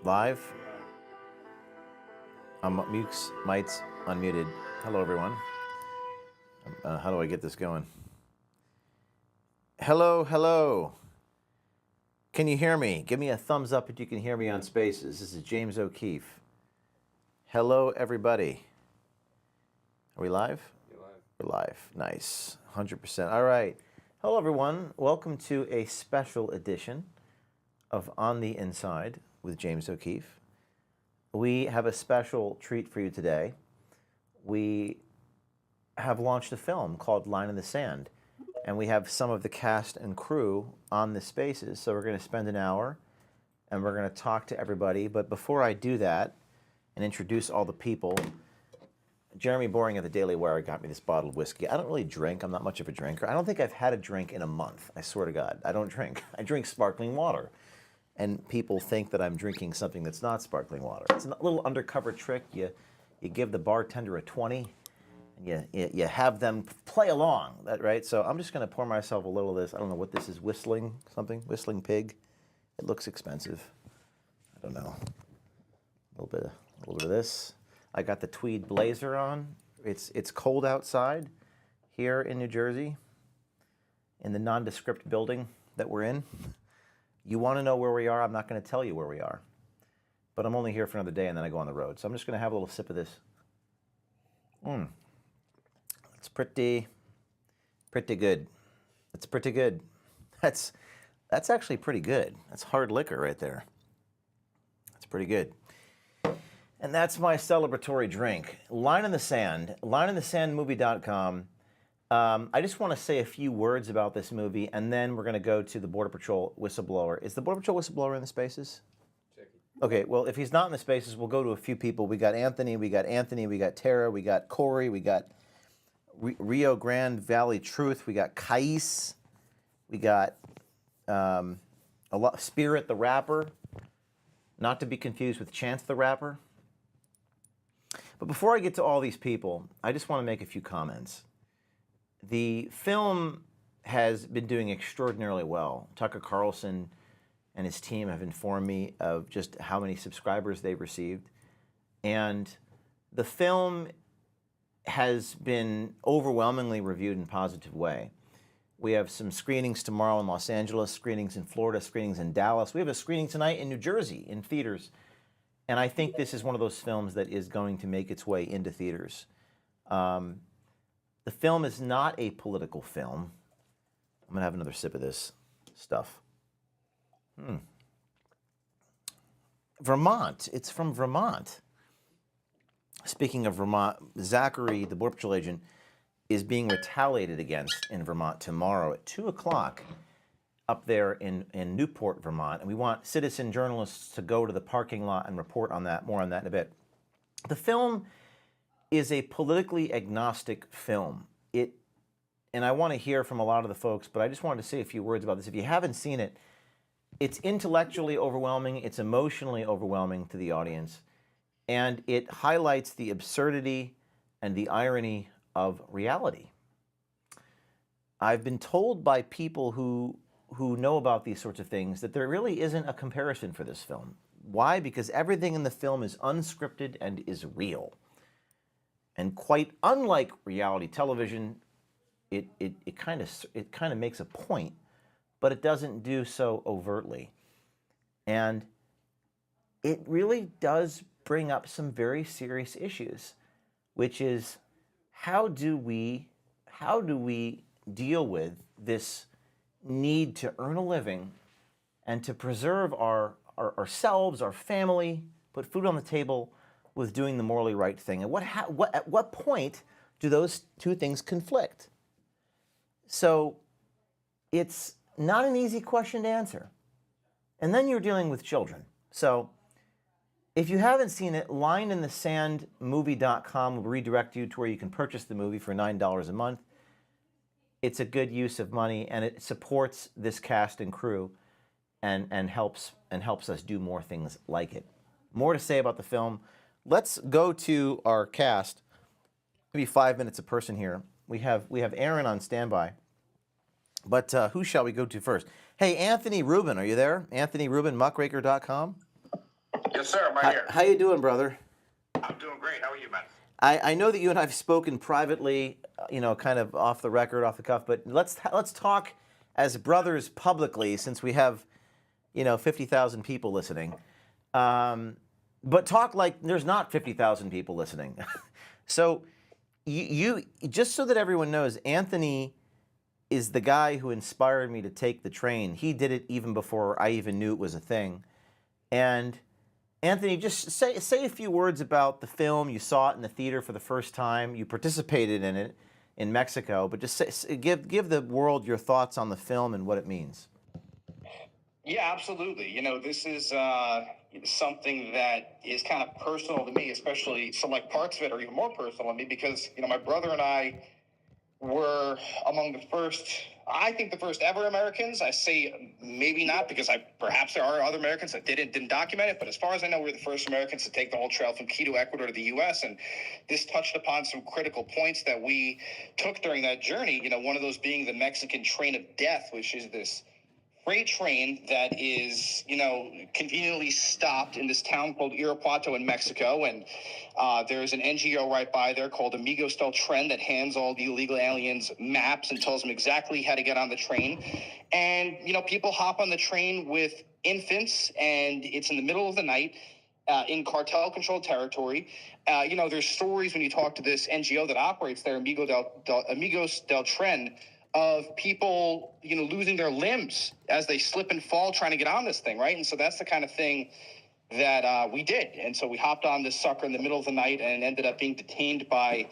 Live. Mukes, mites, unmuted. Hello, everyone. How do I get this going? Hello, hello. Can you hear me? Give me a thumbs up if you can hear me on Spaces. This is James O'Keefe. Hello, everybody. Are we live? You're live. We're live. Nice. 100%. All right. Hello, everyone. Welcome to a special edition of On the Inside with James O'Keefe. We have a special treat for you today. We have launched a film called Line in the Sand, and we have some of the cast and crew on the Spaces. So we're going to spend an hour, and we're going to talk to everybody. But before I do that and introduce all the people, Jeremy Boring of the Daily Wire got me this bottle of whiskey. I don't really drink. I'm not much of a drinker. I don't think I've had a drink in a month. I swear to God. I don't drink. I drink sparkling water. And people think that I'm drinking something that's not sparkling water. It's a little undercover trick. You give the bartender a 20, and you have them play along, right? So I'm just going to pour myself a little of this. I don't know what this is, Whistling Pig. It looks expensive. I don't know. A little bit of this. I got the tweed blazer on. It's cold outside here in New Jersey, in the nondescript building that we're in. You want to know where we are? I'm not going to tell you where we are. But I'm only here for another day, and then I go on the road. So I'm just going to have a little sip of this. It's pretty good. It's pretty good. That's actually pretty good. That's hard liquor right there. That's pretty good. And that's my celebratory drink. Line in the Sand, lineinthesandmovie.com. I just want to say a few words about this movie, and then we're going to go to the Border Patrol whistleblower. Is the Border Patrol whistleblower in the Spaces? Check it. Okay, well, if he's not in the Spaces, we'll go to a few people. We got Anthony, we got Tara, we got Corey, we got Rio Grande Valley Truth, we got Kais, we got Spirit the Rapper, not to be confused with Chance the Rapper. But before I get to all these people, I just want to make a few comments. The film has been doing extraordinarily well. Tucker Carlson and his team have informed me of just how many subscribers they've received. And the film has been overwhelmingly reviewed in a positive way. We have some screenings tomorrow in Los Angeles, screenings in Florida, screenings in Dallas. We have a screening tonight in New Jersey in theaters. And I think this is one of those films that is going to make its way into theaters. The film is not a political film. I'm going to have another sip of this stuff. Vermont. It's from Vermont. Speaking of Vermont, Zachary, the Border Patrol agent, is being retaliated against in Vermont tomorrow at 2 o'clock up there in Newport, Vermont. And we want citizen journalists to go to the parking lot and report on that. More on that in a bit. The film is a politically agnostic film. And I want to hear from a lot of the folks, but I just wanted to say a few words about this. If you haven't seen it, it's intellectually overwhelming, it's emotionally overwhelming to the audience, and it highlights the absurdity and the irony of reality. I've been told by people who know about these sorts of things that there really isn't a comparison for this film. Why? Because everything in the film is unscripted and is real. And quite unlike reality television, it kind of makes a point, but it doesn't do so overtly. And it really does bring up some very serious issues, which is how do we deal with this need to earn a living and to preserve ourselves, our family, put food on the table with doing the morally right thing? And at what point do those two things conflict? So it's not an easy question to answer. And then you're dealing with children. So if you haven't seen it, lineinthesandmovie.com will redirect you to where you can purchase the movie for $9 a month. It's a good use of money, and it supports this cast and crew and helps us do more things like it. More to say about the film. Let's go to our cast. Maybe 5 minutes a person here. We have Aaron on standby. But who shall we go to first? Hey, Anthony Rubin, are you there? Anthony Rubin, muckraker.com. Yes, sir. I'm right here. How you doing, brother? I'm doing great. How are you, man? I know that you and I have spoken privately, kind of off the record, off the cuff, but let's talk as brothers publicly, since we have, 50,000 people listening. But talk like there's not 50,000 people listening. So you just so that everyone knows, Anthony is the guy who inspired me to take the train. He did it even before I even knew it was a thing. And Anthony, just say a few words about the film. You saw it in the theater for the first time. You participated in it in Mexico, but just give the world your thoughts on the film and what it means. Yeah, absolutely. This is something that is kind of personal to me, especially some like parts of it are even more personal to me because, my brother and I were among the first, I think the first ever Americans. I say maybe not because perhaps there are other Americans that didn't document it, but as far as I know, we're the first Americans to take the whole trail from Quito, Ecuador to the U.S. And this touched upon some critical points that we took during that journey. One of those being the Mexican train of death, which is this freight train that is, conveniently stopped in this town called Irapuato in Mexico. And there's an NGO right by there called Amigos del Tren that hands all the illegal aliens maps and tells them exactly how to get on the train. And, people hop on the train with infants, and it's in the middle of the night. In cartel-controlled territory. There's stories when you talk to this NGO that operates there, Amigos del Tren, of people, losing their limbs as they slip and fall trying to get on this thing, right? And so that's the kind of thing that we did. And so we hopped on this sucker in the middle of the night and ended up being detained by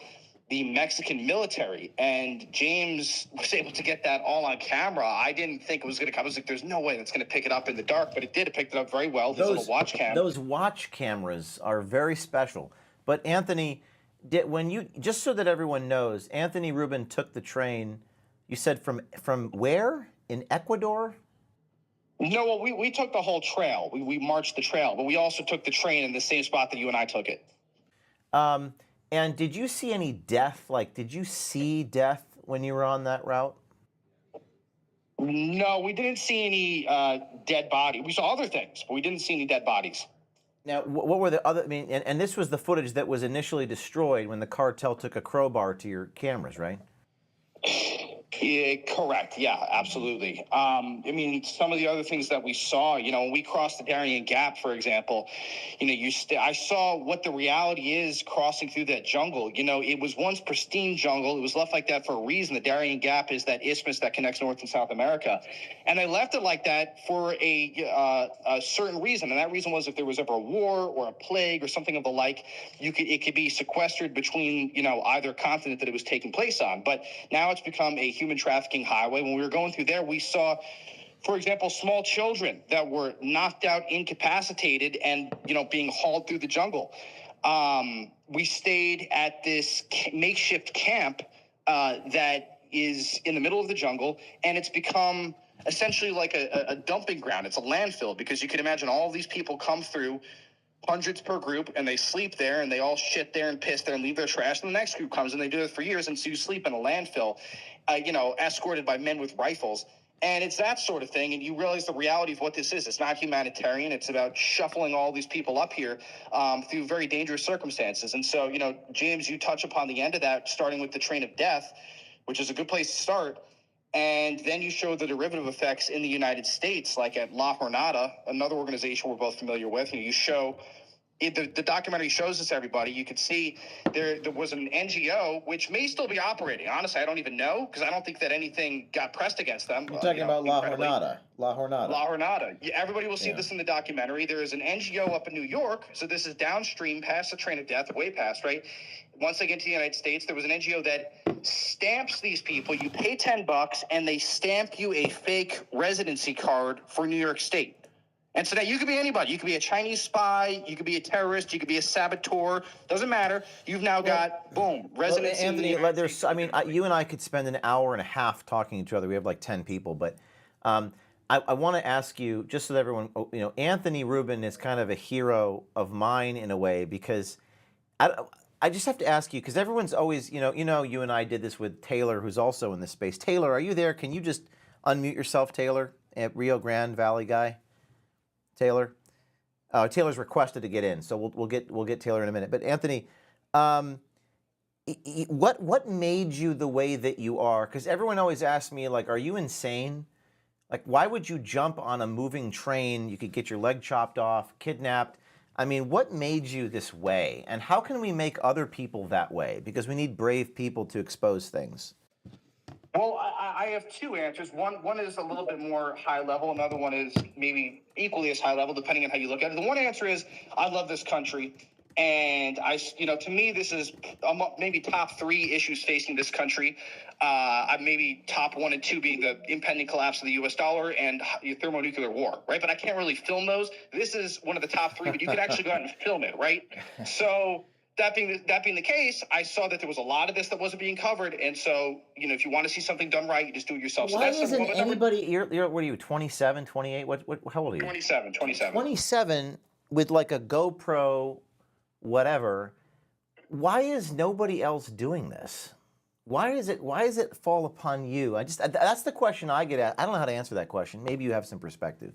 the Mexican military. And James was able to get that all on camera. I didn't think it was going to come. I was like, there's no way that's going to pick it up in the dark, but it did. It picked it up very well. These little watch cams. Those watch cameras are very special. But Anthony, just so that everyone knows, Anthony Rubin took the train. You said from where? In Ecuador? No, well, we took the whole trail. We marched the trail, but we also took the train in the same spot that you and I took it. And did you see any death? Like, did you see death when you were on that route? No, we didn't see any dead body. We saw other things, but we didn't see any dead bodies. Now, what were the other? I mean, and this was the footage that was initially destroyed when the cartel took a crowbar to your cameras, right? Yeah, correct. Yeah, absolutely. Some of the other things that we saw, when we crossed the Darien Gap, for example, I saw what the reality is crossing through that jungle. It was once pristine jungle. It was left like that for a reason. The Darien Gap is that isthmus that connects North and South America. And they left it like that for a certain reason. And that reason was if there was ever a war or a plague or something of the like, it could be sequestered between, either continent that it was taking place on. But now it's become a human trafficking highway. When we were going through there, we saw, for example, small children that were knocked out, incapacitated, and, being hauled through the jungle. We stayed at this makeshift camp that is in the middle of the jungle, and it's become essentially like a dumping ground. It's a landfill because you can imagine all these people come through, hundreds per group, and they sleep there, and they all shit there and piss there and leave their trash, and the next group comes, and they do it for years, and so you sleep in a landfill, escorted by men with rifles. And it's that sort of thing, and you realize the reality of what this is. It's not humanitarian. It's about shuffling all these people up here through very dangerous circumstances. And so, James, you touch upon the end of that, starting with the train of death, which is a good place to start. And then you show the derivative effects in the United States, like at La Jornada, another organization we're both familiar with. You show the documentary shows this, everybody. You could see there was an NGO which may still be operating. Honestly, I don't even know because I don't think that anything got pressed against them. You're talking about La Jornada. La Jornada. La Jornada. Yeah, everybody will see this in the documentary. There is an NGO up in New York. So this is downstream past the train of death, way past, right? Once they get to the United States, there was an NGO that stamps these people. You pay $10 and they stamp you a fake residency card for New York State. And so now you could be anybody. You could be a Chinese spy. You could be a terrorist. You could be a saboteur. Doesn't matter. You've now got, boom, residency. Anthony, you and I could spend an hour and a half talking to each other. We have like 10 people. But I want to ask you, just so that everyone, Anthony Rubin is kind of a hero of mine in a way because I just have to ask you, because everyone's always, you and I did this with Taylor, who's also in this space. Taylor, are you there? Can you just unmute yourself, Taylor, at Rio Grande Valley guy? Taylor? Taylor's requested to get in, so we'll get Taylor in a minute. But Anthony, um, what made you the way that you are? Because everyone always asks me, like, are you insane? Like, why would you jump on a moving train? You could get your leg chopped off, kidnapped. I mean, what made you this way? And how can we make other people that way? Because we need brave people to expose things. Well, I have two answers. One is a little bit more high level. Another one is maybe equally as high level, depending on how you look at it. The one answer is I love this country. And to me, this is maybe top three issues facing this country. Maybe top one and two being the impending collapse of the U.S. dollar and thermonuclear war, right? But I can't really film those. This is one of the top three, but you could actually go out and film it, right? So that being the case, I saw that there was a lot of this that wasn't being covered, and so if you want to see something done right, you just do it yourself. Why so isn't anybody? You're what are you? 27, 28? What? How old are you? 27. 27 with like a GoPro, whatever. Why is nobody else doing this? Why is it fall upon you? That's the question I get at. I don't know how to answer that question. Maybe you have some perspective.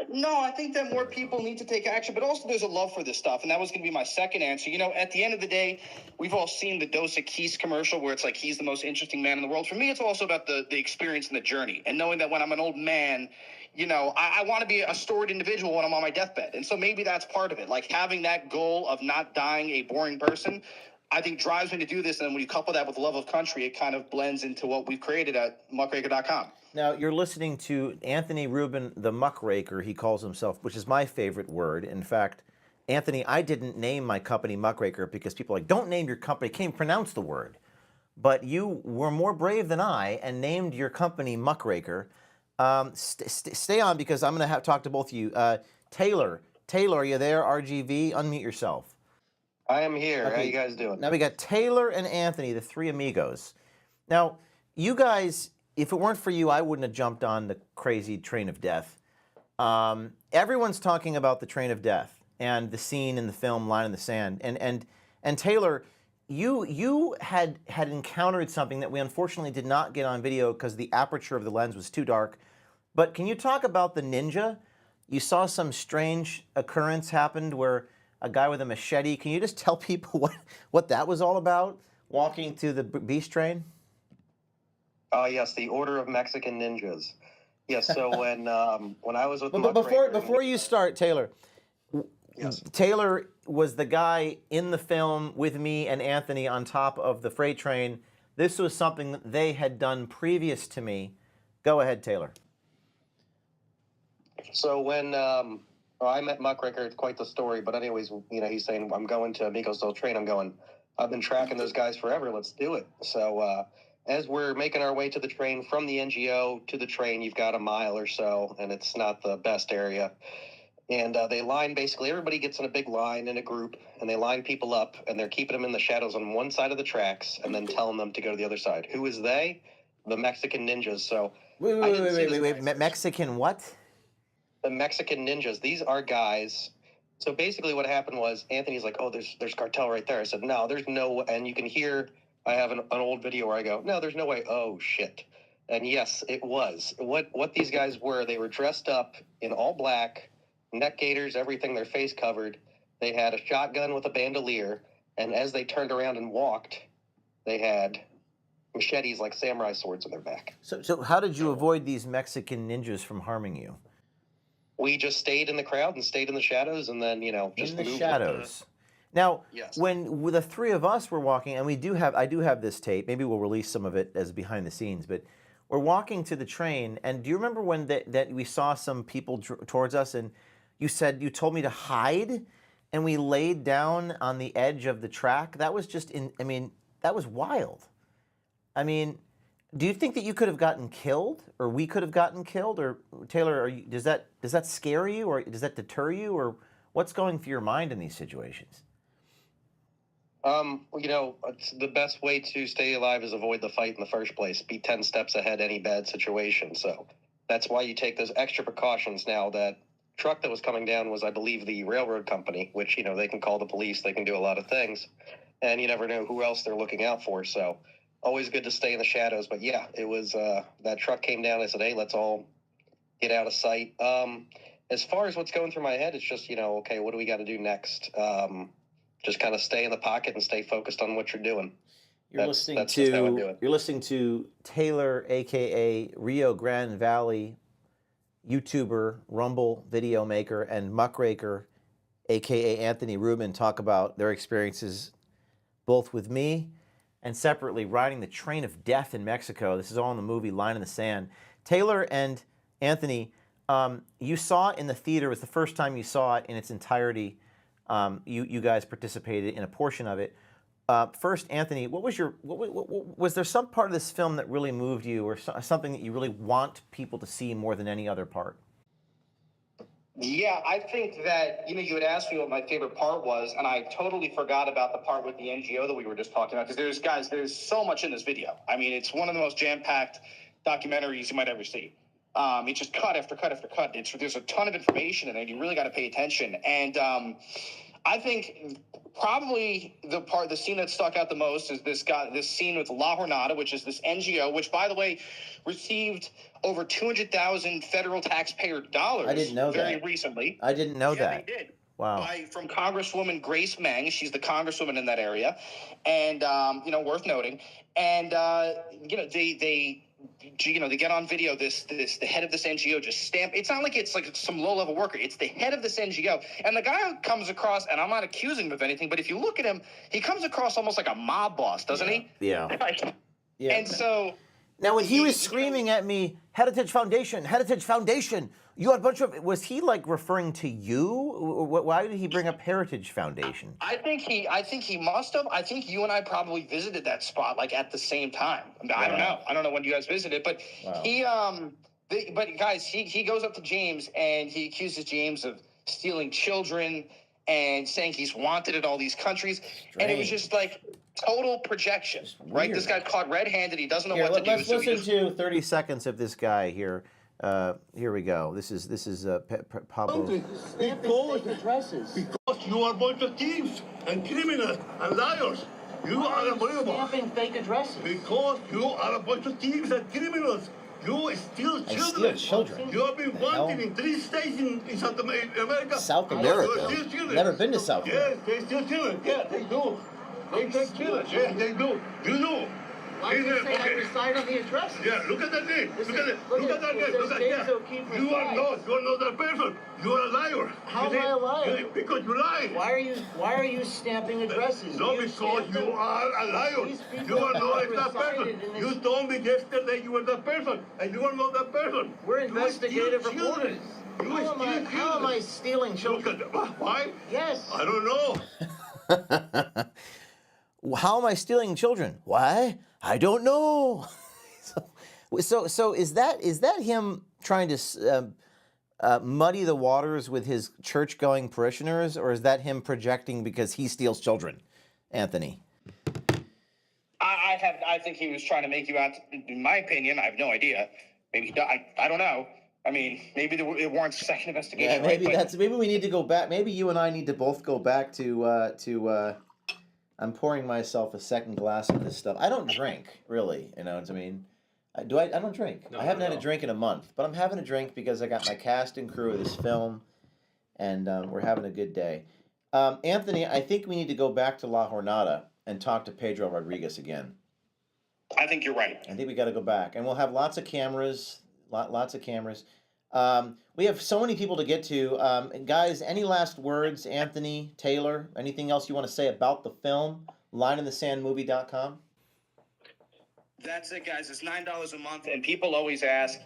No, I think that more people need to take action, but also there's a love for this stuff, and that was going to be my second answer. At the end of the day, we've all seen the Dos Equis commercial where it's like he's the most interesting man in the world. For me, it's also about the experience and the journey, and knowing that when I'm an old man, I want to be a storied individual when I'm on my deathbed, and so maybe that's part of it. Like having that goal of not dying a boring person, I think drives me to do this, and when you couple that with love of country, it kind of blends into what we've created at muckraker.com. Now, you're listening to Anthony Rubin, the muckraker, he calls himself, which is my favorite word. In fact, Anthony, I didn't name my company Muckraker because people are like, don't name your company, can't even pronounce the word. But you were more brave than I and named your company Muckraker. Stay on because I'm going to talk to both of you. Taylor, are you there? RGV, unmute yourself. I am here. Okay. How you guys doing? Now we got Taylor and Anthony, the three amigos. Now, you guys, if it weren't for you, I wouldn't have jumped on the crazy train of death. Everyone's talking about the train of death and the scene in the film Line in the Sand. And Taylor, you had encountered something that we unfortunately did not get on video because the aperture of the lens was too dark. But can you talk about the ninja? You saw some strange occurrence happened where a guy with a machete. Can you just tell people what that was all about? Walking to the beast train. Yes, the Order of Mexican Ninjas. Yes. So when I was with But before you start, Taylor. Yes. Taylor was the guy in the film with me and Anthony on top of the freight train. This was something that they had done previous to me. Go ahead, Taylor. So when I met Muckraker, it's quite the story. But anyways, he's saying, I'm going to Amigos del Train. I've been tracking those guys forever. Let's do it. So as we're making our way to the train, from the NGO to the train, you've got a mile or so, and it's not the best area. And they line, basically, everybody gets in a big line in a group, and they line people up, and they're keeping them in the shadows on one side of the tracks, and then telling them to go to the other side. Who is they? The Mexican Ninjas. So Wait. Mexican what? The Mexican Ninjas. These are guys. So basically what happened was Anthony's like, oh, there's cartel right there. I said, no, there's no, and you can hear, I have an old video where I go, no, there's no way. Oh, shit. And yes, it was. What these guys were, they were dressed up in all black, neck gaiters, everything, their face covered. They had a shotgun with a bandolier, and as they turned around and walked, they had machetes like samurai swords in their back. So how did you avoid these Mexican ninjas from harming you? We just stayed in the crowd and stayed in the shadows, and then just in the moved shadows. Now, yes. When the three of us were walking, and I do have this tape. Maybe we'll release some of it as behind the scenes. But we're walking to the train, and do you remember when that we saw some people towards us, and you told me to hide, and we laid down on the edge of the track? That was that was wild. I mean, do you think that you could have gotten killed, or we could have gotten killed, or Taylor? Does that scare you, or does that deter you, or what's going through your mind in these situations? It's the best way to stay alive is avoid the fight in the first place. Be 10 steps ahead any bad situation. So that's why you take those extra precautions. Now, that truck that was coming down was, I believe, the railroad company, which, they can call the police. They can do a lot of things. And you never know who else they're looking out for. So always good to stay in the shadows. But yeah, it was that truck came down. I said, hey, let's all get out of sight. as far as what's going through my head, it's just, okay, what do we got to do next? Just kind of stay in the pocket and stay focused on what you're doing. You're That's just how I do it. you're listening to Taylor, aka Rio Grande Valley YouTuber, Rumble video maker, and muckraker, aka Anthony Rubin, talk about their experiences both with me and separately riding the train of death in Mexico. This is all in the movie Line in the Sand. Taylor and Anthony, you saw it in the theater. It was the first time you saw it in its entirety. You guys participated in a portion of it. First, Anthony, what was there some part of this film that really moved you, or something that you really want people to see more than any other part? Yeah, I think that, you had asked me what my favorite part was, and I totally forgot about the part with the NGO that we were just talking about, because there's so much in this video. I mean, it's one of the most jam-packed documentaries you might ever see. It's just cut after cut after cut. There's a ton of information in it. You really got to pay attention. And I think probably the scene that stuck out the most is this scene with La Jornada, which is this NGO, which, by the way, received over 200,000 federal taxpayer dollars. I didn't know very that. recently. I didn't know that. Yeah, they did. Wow. From Congresswoman Grace Meng. She's the congresswoman in that area, and worth noting. And they get on video the head of this NGO just stamp. It's not like it's like some low-level worker. It's the head of this NGO. And the guy comes across, and I'm not accusing him of anything, but if you look at him, he comes across almost like a mob boss, doesn't he? Yeah. Yeah. And so now, when he was screaming at me, Heritage Foundation, you had a bunch of, was he like referring to you? Why did he bring up Heritage Foundation? I think he must have. I think you and I probably visited that spot like at the same time. I don't know. I don't know when you guys visited, but Wow. he goes up to James and he accuses James of stealing children and saying he's wanted in all these countries. And it was just like total projection, right? This guy caught red-handed. He doesn't know what to do. Let's listen to 30 seconds of this guy here. Here we go. This is Pablo. Because you are a bunch of thieves and criminals and liars. You are unbelievable. Stamping fake addresses. Because you are a bunch of thieves and criminals. You steal I children. steal children. You have been wanted in 3 states in South America. South You America? steal children. Never been to South America. Yes, they steal children. Yeah, they do. They take children. Yes, they do. You do. Why do you say I reside on the addresses? Yeah, look at that name. Look at it. Look Look at that it name. says Look at James that. O'Keefe You are resides. not that person. You are a liar. How You am I a liar? Because you lie. Why are you stamping addresses? No, You because stamp you them? are a liar. These people You are not have that person. resided in this- You told me yesterday you were that person, and you are not that person. We're You investigative steal children. reporters. You How am steal how am I children. stealing Look children? at that. Why? Yes. I don't know. How am I stealing children? Why? I don't know. So is that him trying to muddy the waters with his church-going parishioners, or is that him projecting because he steals children, Anthony? I think he was trying to make you out. In my opinion, I have no idea. Maybe I don't know. I mean, maybe it warrants a second investigation. Yeah, maybe right? maybe we need to go back. Maybe you and I need to both go back to. I'm pouring myself a second glass of this stuff. I don't drink, really. You know what I mean? I don't drink. No, I haven't not had at a all. drink in a month, but I'm having a drink because I got my cast and crew of this film, and we're having a good day. Anthony, I think we need to go back to La Jornada and talk to Pedro Rodriguez again. I think you're right. I think we got to go back, and we'll have lots of cameras. Lots of cameras. We have so many people to get to. Guys, any last words, Anthony, Taylor? Anything else you want to say about the film? LineInTheSandMovie.com. That's it, guys. It's $9 a month, and people always ask,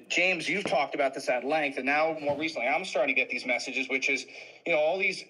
James, you've talked about this at length, and now more recently, I'm starting to get these messages, which is, all these,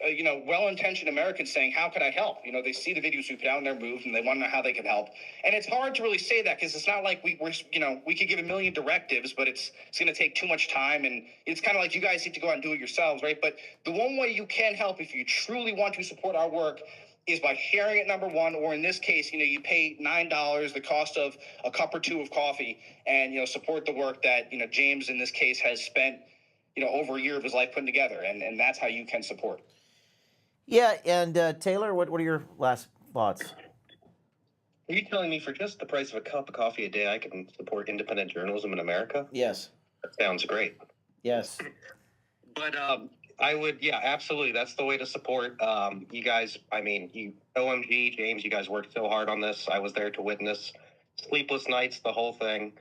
well-intentioned Americans saying, how could I help? They see the videos we put out and they're moved, and they want to know how they can help. And it's hard to really say that because it's not like we could give a million directives, but it's going to take too much time, and it's kind of like you guys need to go out and do it yourselves, right? But the one way you can help if you truly want to support our work is by sharing it, number one, or in this case, you pay $9, the cost of a cup or two of coffee, and, support the work that, James, in this case, has spent, over a year of his life putting together. And that's how you can support. Yeah, and Taylor, what are your last thoughts? Are you telling me for just the price of a cup of coffee a day, I can support independent journalism in America? Yes. That sounds great. Yes. But I would, yeah, absolutely. That's the way to support you guys. I mean, OMG, James, you guys worked so hard on this. I was there to witness sleepless nights, the whole thing.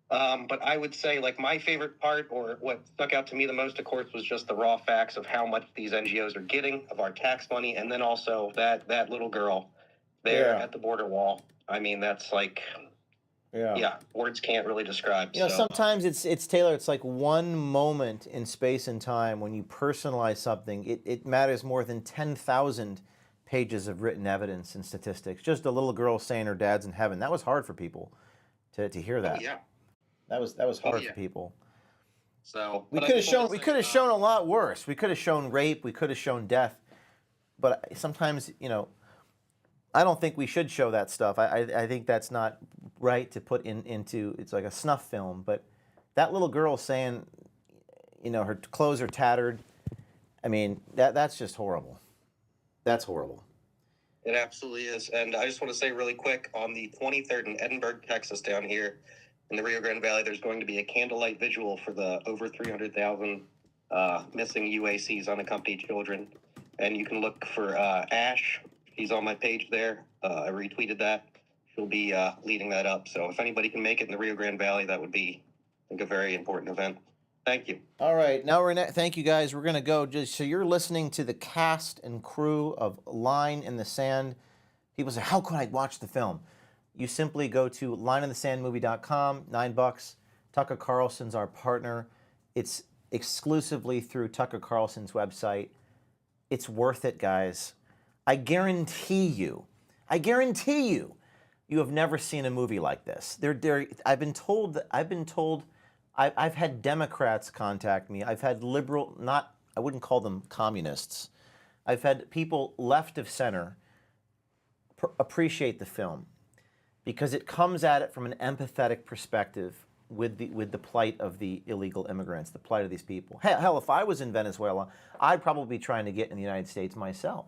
But I would say, like, my favorite part, or what stuck out to me the most, of course, was just the raw facts of how much these NGOs are getting of our tax money, and then also that little girl there Yeah. at the border wall. I mean, that's like, yeah, words can't really describe. You know, so. sometimes it's Taylor. It's like one moment in space and time when you personalize something. It matters more than 10,000 pages of written evidence and statistics. Just a little girl saying her dad's in heaven. That was hard for people to hear that. Oh, yeah. That was hard yeah. for people. So We but I could have just wanted shown to we say, could have shown a lot worse. We could have shown rape. We could have shown death. But sometimes, you know, I don't think we should show that stuff. I think that's not right to put into, it's like a snuff film. But that little girl saying, you know, her clothes are tattered. I mean, that's just horrible. That's horrible. It absolutely is. And I just want to say really quick, on the 23rd in Edinburgh, Texas, down here in the Rio Grande Valley, there's going to be a candlelight vigil for the over 300,000 missing UACs, unaccompanied children. And you can look for Ash. He's on my page there. I retweeted that. She'll be leading that up. So if anybody can make it in the Rio Grande Valley, that would be, I think, a very important event. Thank you. All right, now thank you guys. We're gonna go. Just so you're listening to the cast and crew of Line in the Sand. People say, "How could I watch the film?" You simply go to lineinthesandmovie.com. $9. Tucker Carlson's our partner. It's exclusively through Tucker Carlson's website. It's worth it, guys. I guarantee you, you have never seen a movie like this. I've been told, I've had Democrats contact me. I've had liberal, I wouldn't call them communists. I've had people left of center appreciate the film because it comes at it from an empathetic perspective with the plight of the illegal immigrants, the plight of these people. Hell, if I was in Venezuela, I'd probably be trying to get in the United States myself.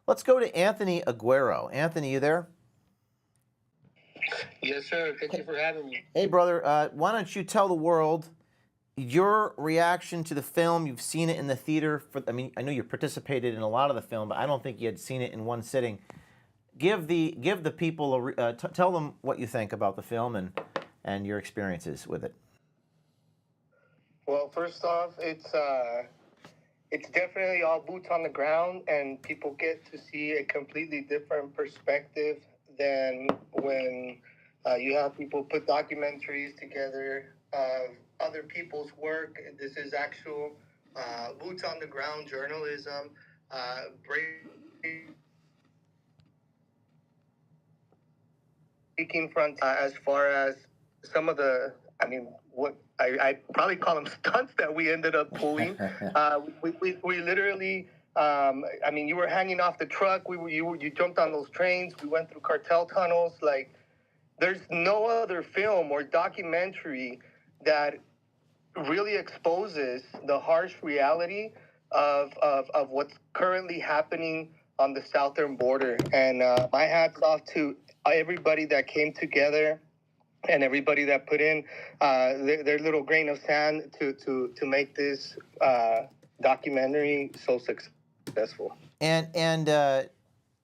Let's go to Anthony Aguero. Anthony, you there? Yes, sir. Thank you for having me. Hey, brother, why don't you tell the world your reaction to the film? You've seen it in the theater. I know you participated in a lot of the film, but I don't think you had seen it in one sitting. Give the people tell them what you think about the film and your experiences with it. Well, first off, it's definitely all boots on the ground, and people get to see a completely different perspective than when you have people put documentaries together of other people's work. This is actual boots on the ground journalism, breaking front as far as some of the, what I probably call them stunts that we ended up pulling. We literally, you were hanging off the truck. You jumped on those trains. We went through cartel tunnels. Like, there's no other film or documentary that really exposes the harsh reality of what's currently happening on the southern border. And my hat's off to everybody that came together and everybody that put in their little grain of sand to make this documentary so successful. And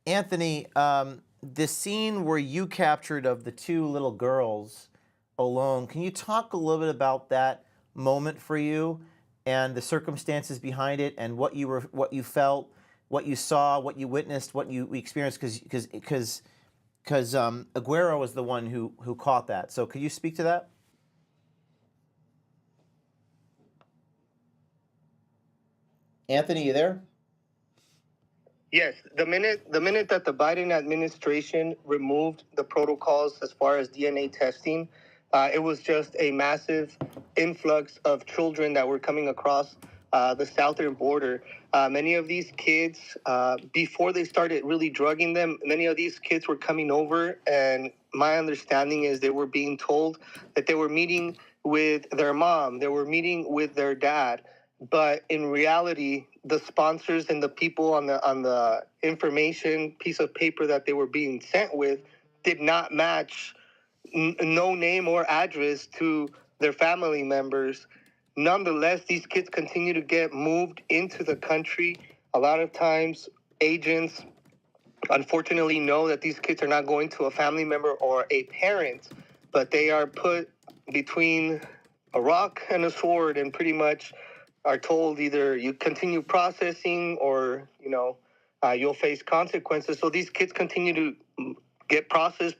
Anthony, the scene where you captured of the two little girls alone, can you talk a little bit about that moment for you and the circumstances behind it and what you felt, what you saw, what you witnessed, what you experienced? Because Aguero was the one who caught that. So could you speak to that? Anthony, you there? Yes, the minute that the Biden administration removed the protocols as far as DNA testing, it was just a massive influx of children that were coming across the southern border. Many of these kids, before they started really drugging them, many of these kids were coming over, and my understanding is they were being told that they were meeting with their mom, they were meeting with their dad. But in reality, the sponsors and the people on the information piece of paper that they were being sent with did not match no name or address to their family members. nonetheless, these kids continue to get moved into the country. A lot of times, agents unfortunately know that these kids are not going to a family member or a parent, but they are put between a rock and a sword and pretty much are told either you continue processing or, you'll face consequences. So these kids continue to get processed.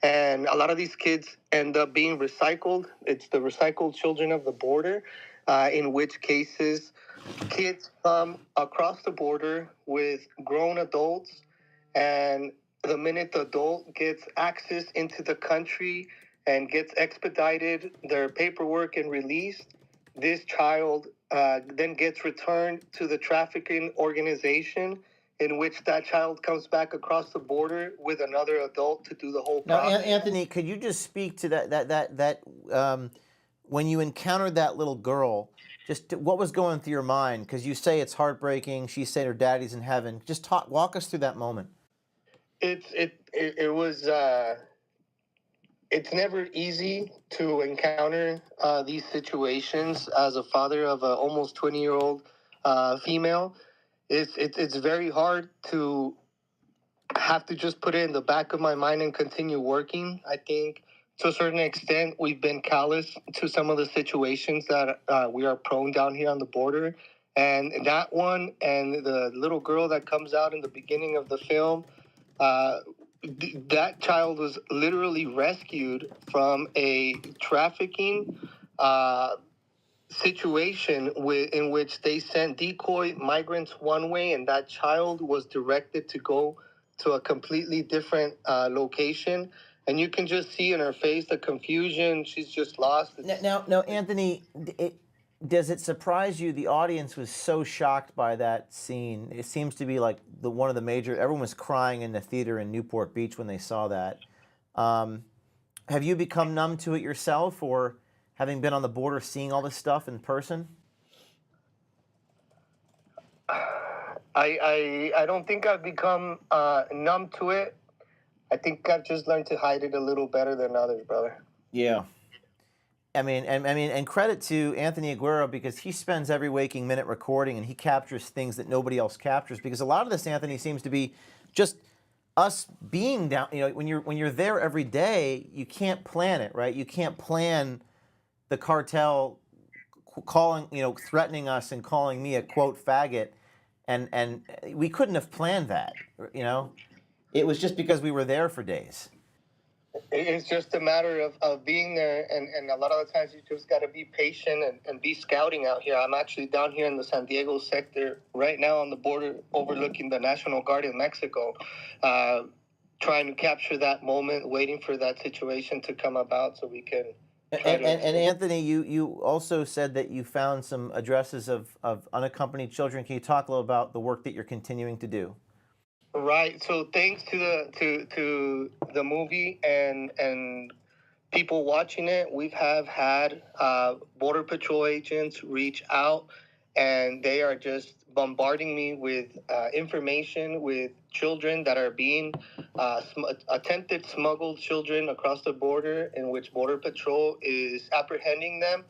And a lot of these kids end up being recycled. It's the recycled children of the border, in which cases kids come across the border with grown adults, and the minute the adult gets access into the country and gets expedited their paperwork and released, this child then gets returned to the trafficking organization, in which that child comes back across the border with another adult to do the whole Now, process. Anthony, could you just speak to that when you encountered that little girl, just what was going through your mind? Because you say it's heartbreaking. She said her daddy's in heaven. Just walk us through that moment. It was it's never easy to encounter these situations as a father of an almost 20-year-old female. It's very hard to have to just put it in the back of my mind and continue working. I think to a certain extent we've been callous to some of the situations that we are prone down here on the border. And that one and the little girl that comes out in the beginning of the film, that child was literally rescued from a trafficking situation in which they sent decoy migrants one way, and that child was directed to go to a completely different location. And you can just see in her face the confusion. She's just lost. Now, Anthony, does it surprise you? The audience was so shocked by that scene. It seems to be like one of the major. Everyone was crying in the theater in Newport Beach when they saw that. Have you become numb to it yourself, or having been on the border, seeing all this stuff in person? I don't think I've become numb to it. I think I've just learned to hide it a little better than others, brother. Yeah. And credit to Anthony Aguero, because he spends every waking minute recording, and he captures things that nobody else captures. Because a lot of this, Anthony, seems to be just us being down. When you're there every day, you can't plan it, right? You can't plan the cartel calling, threatening us and calling me a quote faggot, and we couldn't have planned that. It was just because we were there for days. It's just a matter of being there, and a lot of the times you just got to be patient and be scouting out here. I'm actually down here in the San Diego sector right now on the border overlooking the National Guard in Mexico, trying to capture that moment, waiting for that situation to come about so we can... And Anthony, you also said that you found some addresses of unaccompanied children. Can you talk a little about the work that you're continuing to do? Right. So thanks to the movie and people watching it, we've had Border Patrol agents reach out, and they are just bombarding me with information with children that are being attempted smuggled children across the border, in which Border Patrol is apprehending them.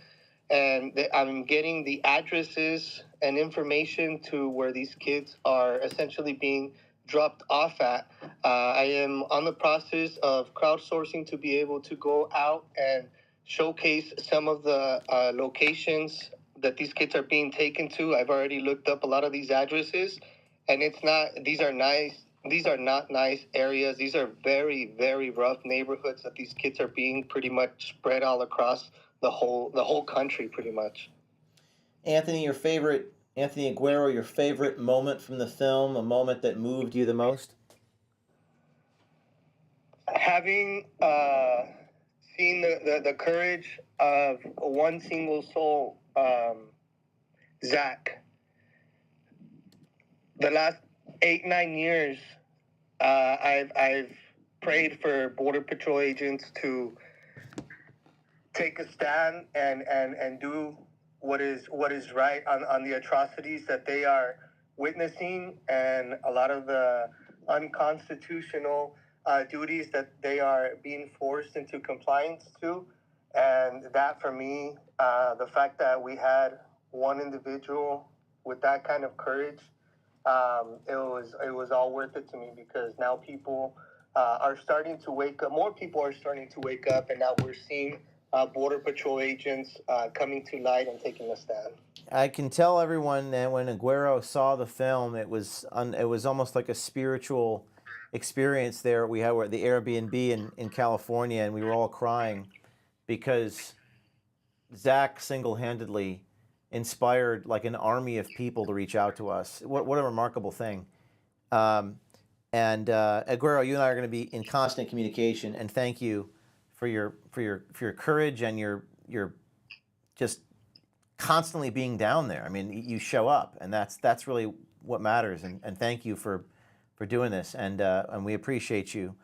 And I'm getting the addresses and information to where these kids are essentially being dropped off at. I am on the process of crowdsourcing to be able to go out and showcase some of the locations that these kids are being taken to. I've already looked up a lot of these addresses, and these are not nice areas. These are very, very rough neighborhoods that these kids are being pretty much spread all across the whole country, pretty much. Anthony Aguero, your favorite moment from the film, a moment that moved you the most? Having seen the courage of one single soul, Zach, the last 8-9 years, I've prayed for Border Patrol agents to take a stand and do what is right on the atrocities that they are witnessing, and a lot of the unconstitutional duties that they are being forced into compliance to. And that for me, the fact that we had one individual with that kind of courage, it was all worth it to me, because now people are starting to wake up. More people are starting to wake up, and now we're seeing Border Patrol agents coming to light and taking a stand. I can tell everyone that when Aguero saw the film, it was almost like a spiritual experience there. We had the Airbnb in California, and we were all crying because Zach single-handedly inspired like an army of people to reach out to us. What a remarkable thing. And Aguero, you and I are going to be in constant communication, and thank you for your courage and your just constantly being down there. I mean, you show up, and that's really what matters. And thank you for doing this, and we appreciate you.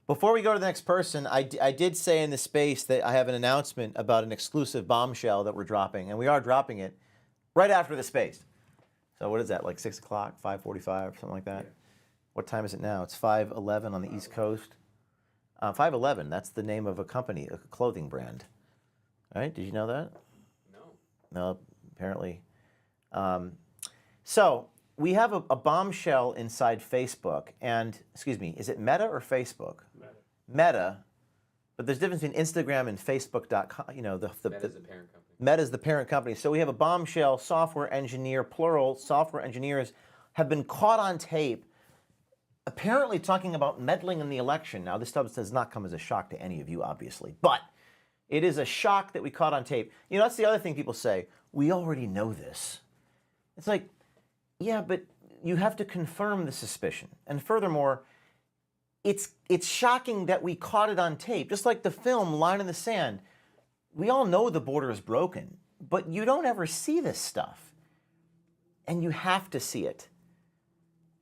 Before we go to the next person, I did say in the space that I have an announcement about an exclusive bombshell that we're dropping, and we are dropping it right after the space. So what is that, like 6 o'clock, 5:45, something like that? Yeah. What time is it now? It's 5:11 on the East Coast. 511, that's the name of a company, a clothing brand. All right, did you know that? No, apparently. So we have a bombshell inside Facebook, and excuse me, is it Meta or Facebook? Meta. But there's a difference between Instagram and Facebook.com. You know, Meta's the parent company. Meta's the parent company. So we have a bombshell. Software engineer, plural, software engineers have been caught on tape, apparently talking about meddling in the election. Now, this stuff does not come as a shock to any of you, obviously, but it is a shock that we caught on tape. You know, that's the other thing people say. We already know this. It's like, yeah, but you have to confirm the suspicion. And furthermore, it's shocking that we caught it on tape. Just like the film Line in the Sand. We all know the border is broken, but you don't ever see this stuff. And you have to see it.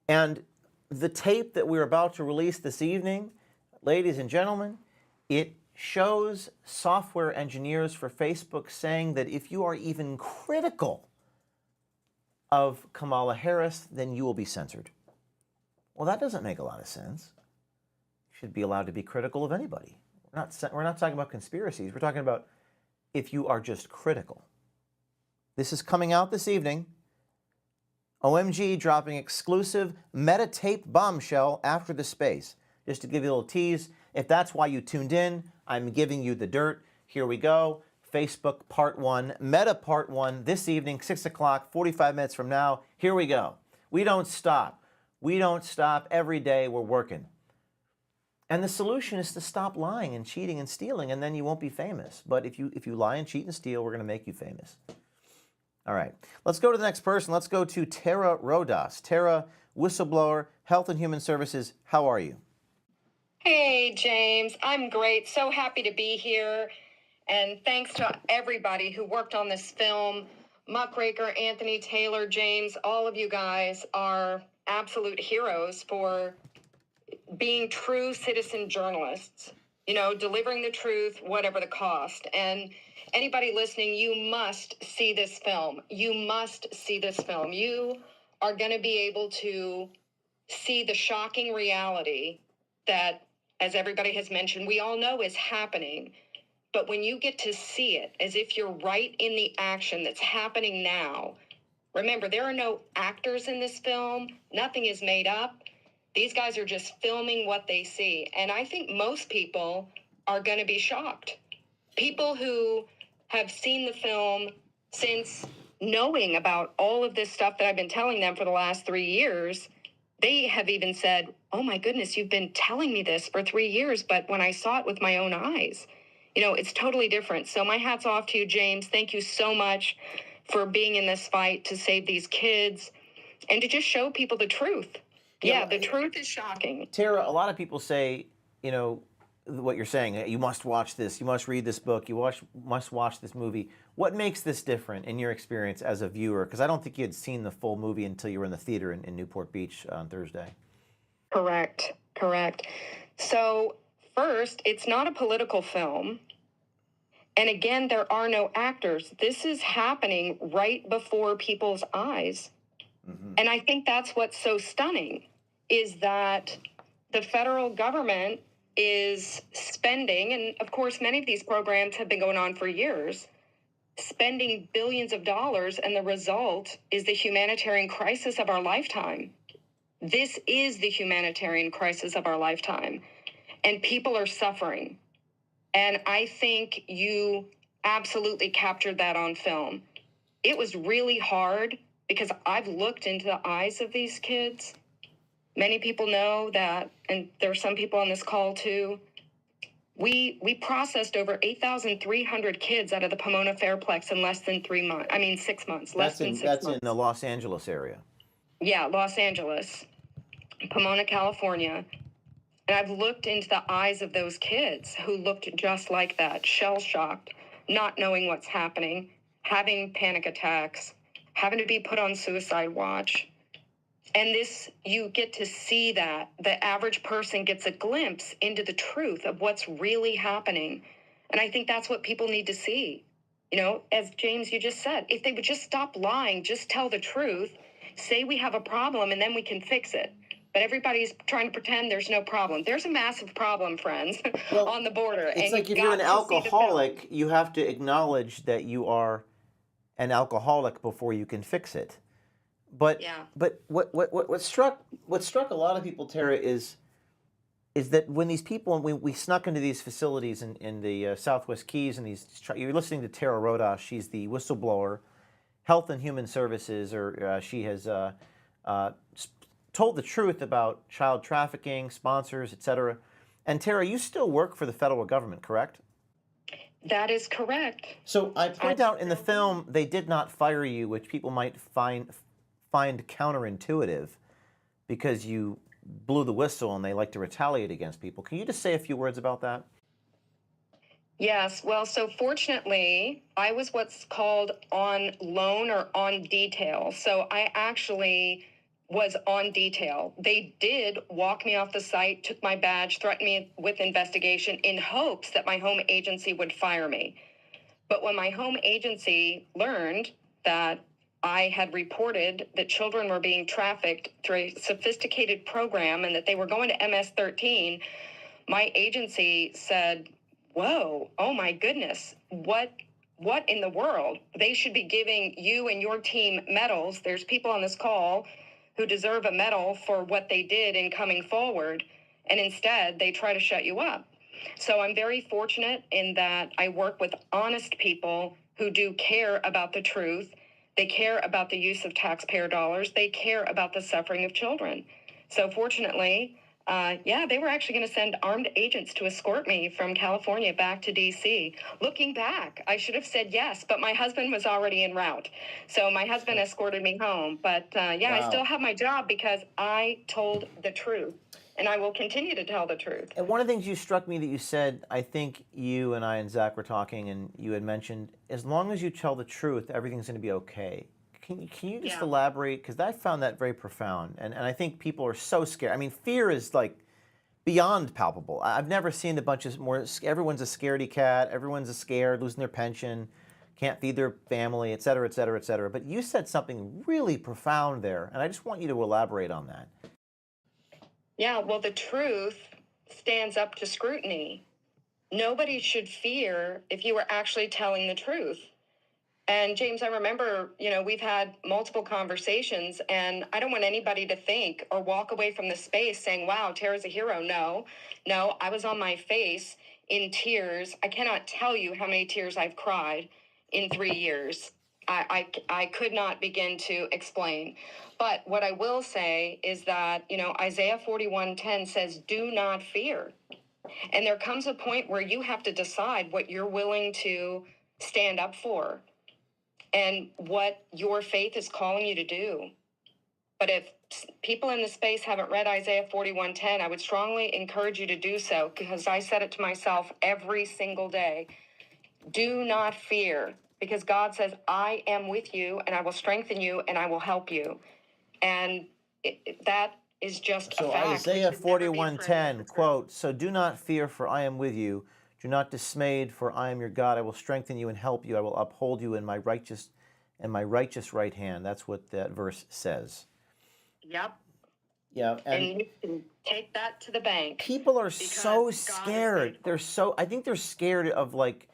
And the tape that we're about to release this evening, ladies and gentlemen, it shows software engineers for Facebook saying that if you are even critical of Kamala Harris, then you will be censored. Well, that doesn't make a lot of sense. You should be allowed to be critical of anybody. We're not talking about conspiracies. We're talking about if you are just critical. This is coming out this evening. OMG dropping exclusive Meta tape bombshell after the space. Just to give you a little tease, if that's why you tuned in, I'm giving you the dirt. Here we go. Facebook Part 1, Meta Part 1, this evening, 6 o'clock, 45 minutes from now. Here we go. We don't stop. We don't stop. Every day we're working. And the solution is to stop lying and cheating and stealing, and then you won't be famous. But if you lie and cheat and steal, we're going to make you famous. All right. Let's go to the next person. Let's go to Tara Rodas. Tara, whistleblower, Health and Human Services. How are you? Hey, James. I'm great. So happy to be here. And thanks to everybody who worked on this film. Muckraker, Anthony Taylor, James, all of you guys are absolute heroes for being true citizen journalists, you know, delivering the truth, whatever the cost. And anybody listening, you must see this film. You must see this film. You are going to be able to see the shocking reality that, as everybody has mentioned, we all know is happening. But when you get to see it as if you're right in the action that's happening now, remember, there are no actors in this film. Nothing is made up. These guys are just filming what they see. And I think most people are going to be shocked. People who have seen the film since knowing about all of this stuff that I've been telling them for the last 3 years, they have even said, oh my goodness, you've been telling me this for 3 years, but when I saw it with my own eyes, you know, it's totally different. So my hat's off to you, James. Thank you so much for being in this fight to save these kids and to just show people the truth. Yeah, the truth is shocking. Tara, a lot of people say, you know, what you're saying, you must watch this, you must read this book, you must watch this movie. What makes this different in your experience as a viewer? Because I don't think you had seen the full movie until you were in the theater in Newport Beach on Thursday. Correct. So first, it's not a political film. And again, there are no actors. This is happening right before people's eyes. Mm-hmm. And I think that's what's so stunning, is that the federal government is spending, and of course, many of these programs have been going on for years, spending billions of dollars, and the result is the humanitarian crisis of our lifetime. This is the humanitarian crisis of our lifetime, and people are suffering. And I think you absolutely captured that on film. It was really hard because I've looked into the eyes of these kids. Many people know that, and there are some people on this call too. We processed over 8,300 kids out of the Pomona Fairplex in less than 3 months. I mean, 6 months. Less than 6 months. That's in the Los Angeles area. Yeah, Los Angeles, Pomona, California. And I've looked into the eyes of those kids who looked just like that, shell-shocked, not knowing what's happening, having panic attacks, having to be put on suicide watch. And this, you get to see that. The average person gets a glimpse into the truth of what's really happening. And I think that's what people need to see. You know, as James, you just said, if they would just stop lying, just tell the truth, say we have a problem, and then we can fix it. But everybody's trying to pretend there's no problem. There's a massive problem, friends, Well, on the border. It's and like you've if you're an got to see the film. alcoholic, you have to acknowledge that you are an alcoholic before you can fix it. But Yeah. but what struck a lot of people, Tara, is that when these people, we snuck into these facilities in the Southwest Keys, and you're listening to Tara Rodas. She's the whistleblower, Health and Human Services, or she has told the truth about child trafficking, sponsors, etc. And Tara, you still work for the federal government, correct? That is correct. So I point out in the film they did not fire you, which people might find counterintuitive, because you blew the whistle and they like to retaliate against people. Can you just say a few words about that? Yes. Well, so fortunately, I was what's called on loan or on detail. So I actually was on detail. They did walk me off the site, took my badge, threatened me with investigation in hopes that my home agency would fire me. But when my home agency learned that I had reported that children were being trafficked through a sophisticated program and that they were going to MS-13, my agency said, whoa, oh my goodness, what in the world? They should be giving you and your team medals. There's people on this call who deserve a medal for what they did in coming forward, and instead they try to shut you up. So I'm very fortunate in that I work with honest people who do care about the truth. They care about the use of taxpayer dollars. They care about the suffering of children. So fortunately, they were actually going to send armed agents to escort me from California back to D.C. Looking back, I should have said yes, but my husband was already en route. So my husband escorted me home. But Wow. I still have my job because I told the truth. And I will continue to tell the truth. And one of the things you struck me that you said, I think you and I and Zach were talking, and you had mentioned, as long as you tell the truth, everything's going to be okay. Can you just elaborate? Because I found that very profound. And I think people are so scared. I mean, fear is like beyond palpable. I've never seen a bunch of more, everyone's a scaredy cat, everyone's scared, losing their pension, can't feed their family, et cetera, et cetera, et cetera. But you said something really profound there, and I just want you to elaborate on that. Yeah, well, the truth stands up to scrutiny. Nobody should fear if you were actually telling the truth. And James, I remember, we've had multiple conversations, and I don't want anybody to think or walk away from the space saying, wow, Tara's a hero. No, I was on my face in tears. I cannot tell you how many tears I've cried in 3 years. I could not begin to explain. But what I will say is that, Isaiah 41:10 says, do not fear. And there comes a point where you have to decide what you're willing to stand up for and what your faith is calling you to do. But if people in the space haven't read Isaiah 41:10, I would strongly encourage you to do so, because I said it to myself every single day. Do not fear, because God says, I am with you, and I will strengthen you, and I will help you. And that is just a fact. So Isaiah 41:10, quote, so do not fear, for I am with you. Do not dismayed, for I am your God. I will strengthen you and help you. I will uphold you in my righteous right hand. That's what that verse says. Yep. Yeah, And and you can take that to the bank. people are because so God is scared. faithful. They're so. I think they're scared of like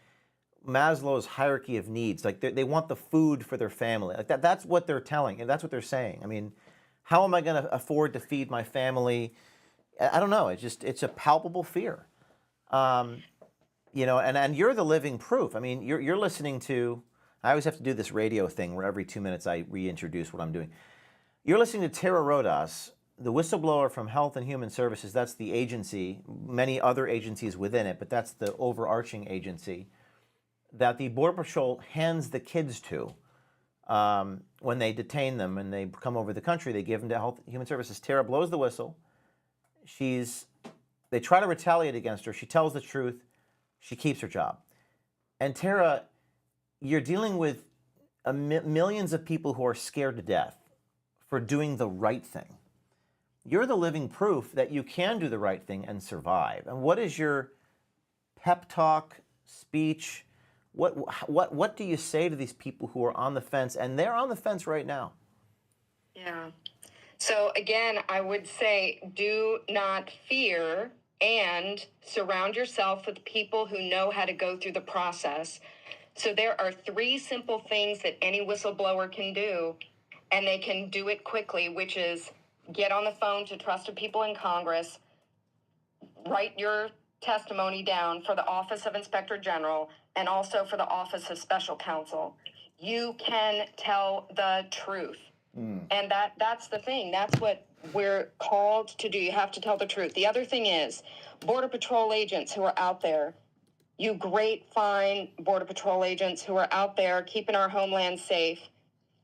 Maslow's hierarchy of needs. Like they want the food for their family. Like that's what they're telling, and that's what they're saying. I mean, how am I going to afford to feed my family? I don't know. It's a palpable fear. You know, and you're the living proof. I mean, you're listening to. I always have to do this radio thing where every 2 minutes I reintroduce what I'm doing. You're listening to Tara Rodas, the whistleblower from Health and Human Services. That's the agency, many other agencies within it, but that's the overarching agency that the Border Patrol hands the kids to when they detain them and they come over the country. They give them to Health and Human Services. Tara blows the whistle. They try to retaliate against her. She tells the truth. She keeps her job. And Tara, you're dealing with millions of people who are scared to death for doing the right thing. You're the living proof that you can do the right thing and survive. And what is your pep talk, speech? What do you say to these people who are on the fence? And they're on the fence right now. Yeah. So again, I would say do not fear and surround yourself with people who know how to go through the process. So there are 3 simple things that any whistleblower can do, and they can do it quickly, which is get on the phone to trusted people in Congress, write your testimony down for the Office of Inspector General and also for the Office of Special Counsel. You can tell the truth. And that's the thing. That's what we're called to do. You have to tell the truth. The other thing is Border Patrol agents who are out there, you great, fine Border Patrol agents who are out there keeping our homeland safe.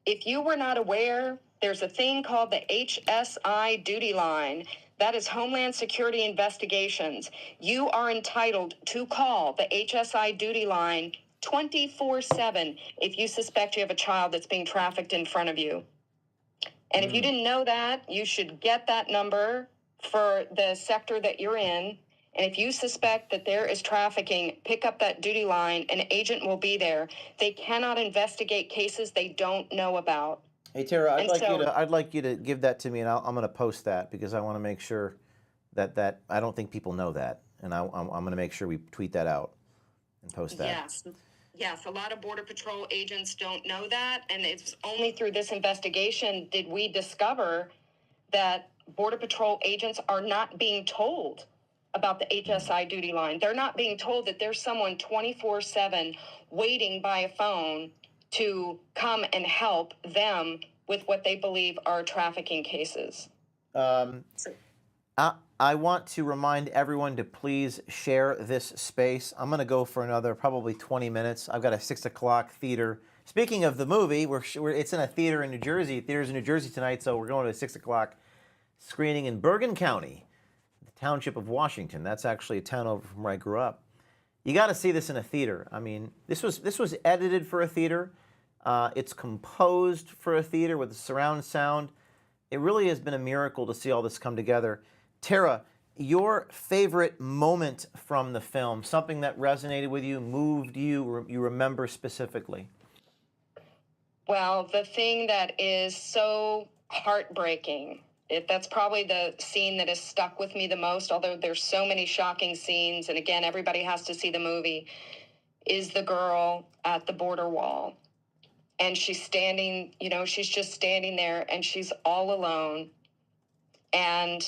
If you were not aware, there's a thing called the HSI duty line. That is Homeland Security Investigations. You are entitled to call the HSI duty line 24/7 if you suspect you have a child that's being trafficked in front of you. And if you didn't know that, you should get that number for the sector that you're in. And if you suspect that there is trafficking, pick up that duty line. An agent will be there. They cannot investigate cases they don't know about. Hey Tara, And so- I'd like you to give that to me, and I'm going to post that because I want to make sure that I don't think people know that, and I'm going to make sure we tweet that out and post that. Yes, a lot of Border Patrol agents don't know that, and it's only through this investigation did we discover that Border Patrol agents are not being told about the HSI duty line. They're not being told that there's someone 24/7 waiting by a phone to come and help them with what they believe are trafficking cases. I want to remind everyone to please share this space. I'm going to go for another probably 20 minutes. I've got a 6 o'clock theater. Speaking of the movie, it's in a theater in New Jersey. Theater's in New Jersey tonight, so we're going to a 6 o'clock screening in Bergen County, the township of Washington. That's actually a town over from where I grew up. You got to see this in a theater. I mean, this was edited for a theater. It's composed for a theater with surround sound. It really has been a miracle to see all this come together. Tara, your favorite moment from the film, something that resonated with you, moved you, you remember specifically? Well, the thing that is so heartbreaking, that's probably the scene that has stuck with me the most, although there's so many shocking scenes, and again, everybody has to see the movie, is the girl at the border wall. And she's standing, she's just standing there, and she's all alone. And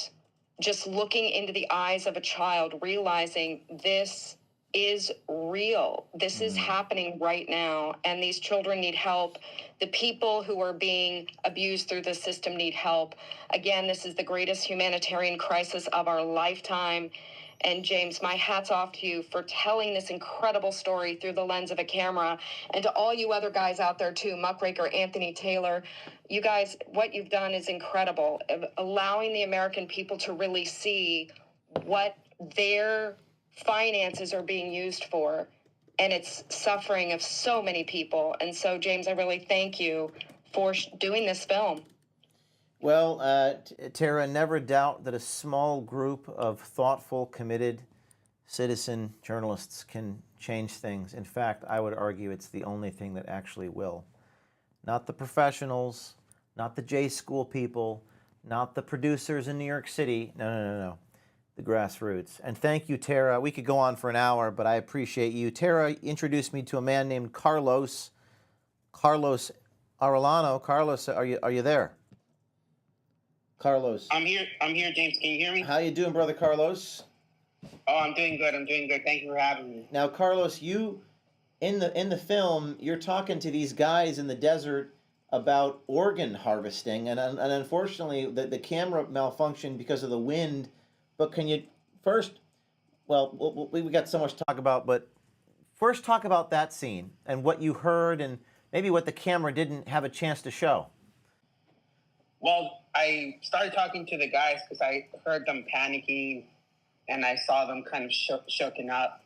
just looking into the eyes of a child, realizing this is real. This is happening right now. And these children need help. The people who are being abused through the system need help. Again, this is the greatest humanitarian crisis of our lifetime. And James, my hat's off to you for telling this incredible story through the lens of a camera. And to all you other guys out there too, Muckraker, Anthony Taylor, you guys, what you've done is incredible. Allowing the American people to really see what their finances are being used for. And it's suffering of so many people. And so, James, I really thank you for doing this film. Well, Tara, never doubt that a small group of thoughtful, committed citizen journalists can change things. In fact, I would argue it's the only thing that actually will. Not the professionals, not the J school people, not the producers in New York City. No, no, no, no. The grassroots. And thank you, Tara. We could go on for an hour, but I appreciate you. Tara introduced me to a man named Carlos Arellano. Carlos, are you there? Carlos. I'm here, James. Can you hear me? How you doing, brother Carlos? Oh, I'm doing good. Thank you for having me. Now, Carlos, you in the film, you're talking to these guys in the desert about organ harvesting, and unfortunately, the camera malfunctioned because of the wind. But can you first? Well, we got so much to talk about, but first talk about that scene and what you heard, and maybe what the camera didn't have a chance to show. Well, I started talking to the guys because I heard them panicking, and I saw them kind of shooken up.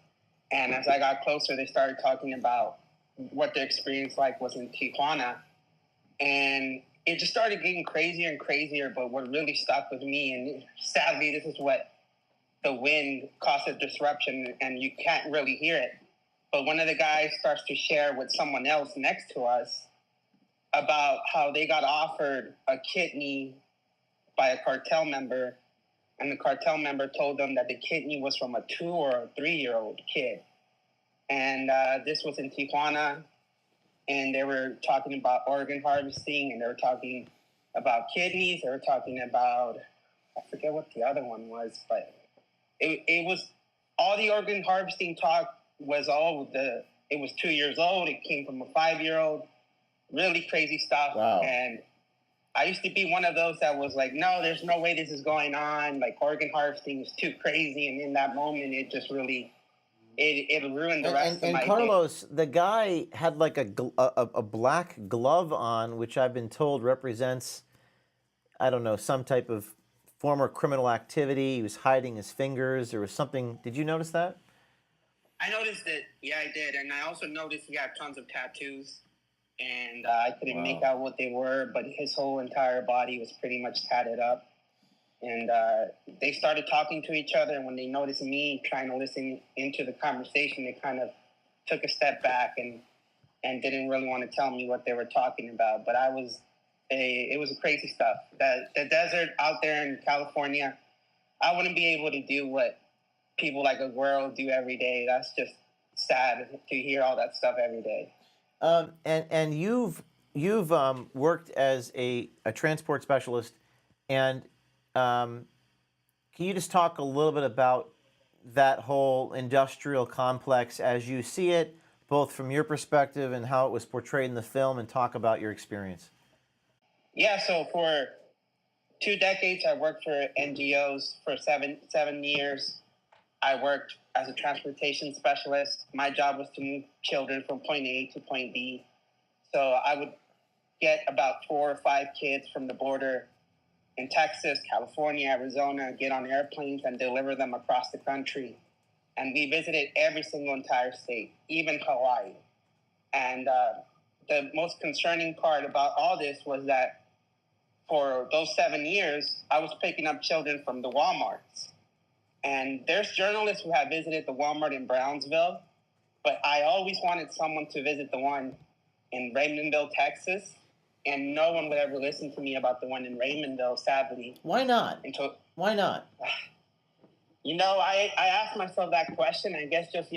And as I got closer, they started talking about what their experience was in Tijuana. And it just started getting crazier and crazier, but what really stuck with me, and sadly, this is what the wind caused a disruption, and you can't really hear it. But one of the guys starts to share with someone else next to us about how they got offered a kidney by a cartel member, and the cartel member told them that the kidney was from a 2 or a 3-year-old kid. And this was in Tijuana, and they were talking about organ harvesting, and they were talking about kidneys. They were talking about, I forget what the other one was, but it was all the organ harvesting talk was it was 2 years old. It came from a 5-year-old, really crazy stuff. Wow. And I used to be one of those that was like, no, there's no way this is going on. Like, organ harvesting is too crazy. And in that moment, it just really, it ruined the rest of my And Carlos, the guy had like a black glove on, which I've been told represents, I don't know, some type of former criminal activity. He was hiding his fingers. There was something. Did you notice that? I noticed it. Yeah, I did. And I also noticed he had tons of tattoos. And I couldn't make out what they were, but his whole entire body was pretty much tatted up. And they started talking to each other, and when they noticed me trying to listen into the conversation, they kind of took a step back and didn't really want to tell me what they were talking about. But it was crazy stuff. The desert out there in California, I wouldn't be able to do what people like Aguero do every day. That's just sad to hear all that stuff every day. And you've worked as a transport specialist, and can you just talk a little bit about that whole industrial complex as you see it, both from your perspective and how it was portrayed in the film, and talk about your experience? Yeah, so for 2 decades, I worked for NGOs for seven years. I worked as a transportation specialist. My job was to move children from point A to point B. So I would get about 4 or 5 kids from the border in Texas, California, Arizona, get on airplanes and deliver them across the country. And we visited every single entire state, even Hawaii. And the most concerning part about all this was that for those 7 years, I was picking up children from the Walmarts. And there's journalists who have visited the Walmart in Brownsville, but I always wanted someone to visit the one in Raymondville, Texas, and no one would ever listen to me about the one in Raymondville, sadly. Why not? Why not? I asked myself that question. I guess just,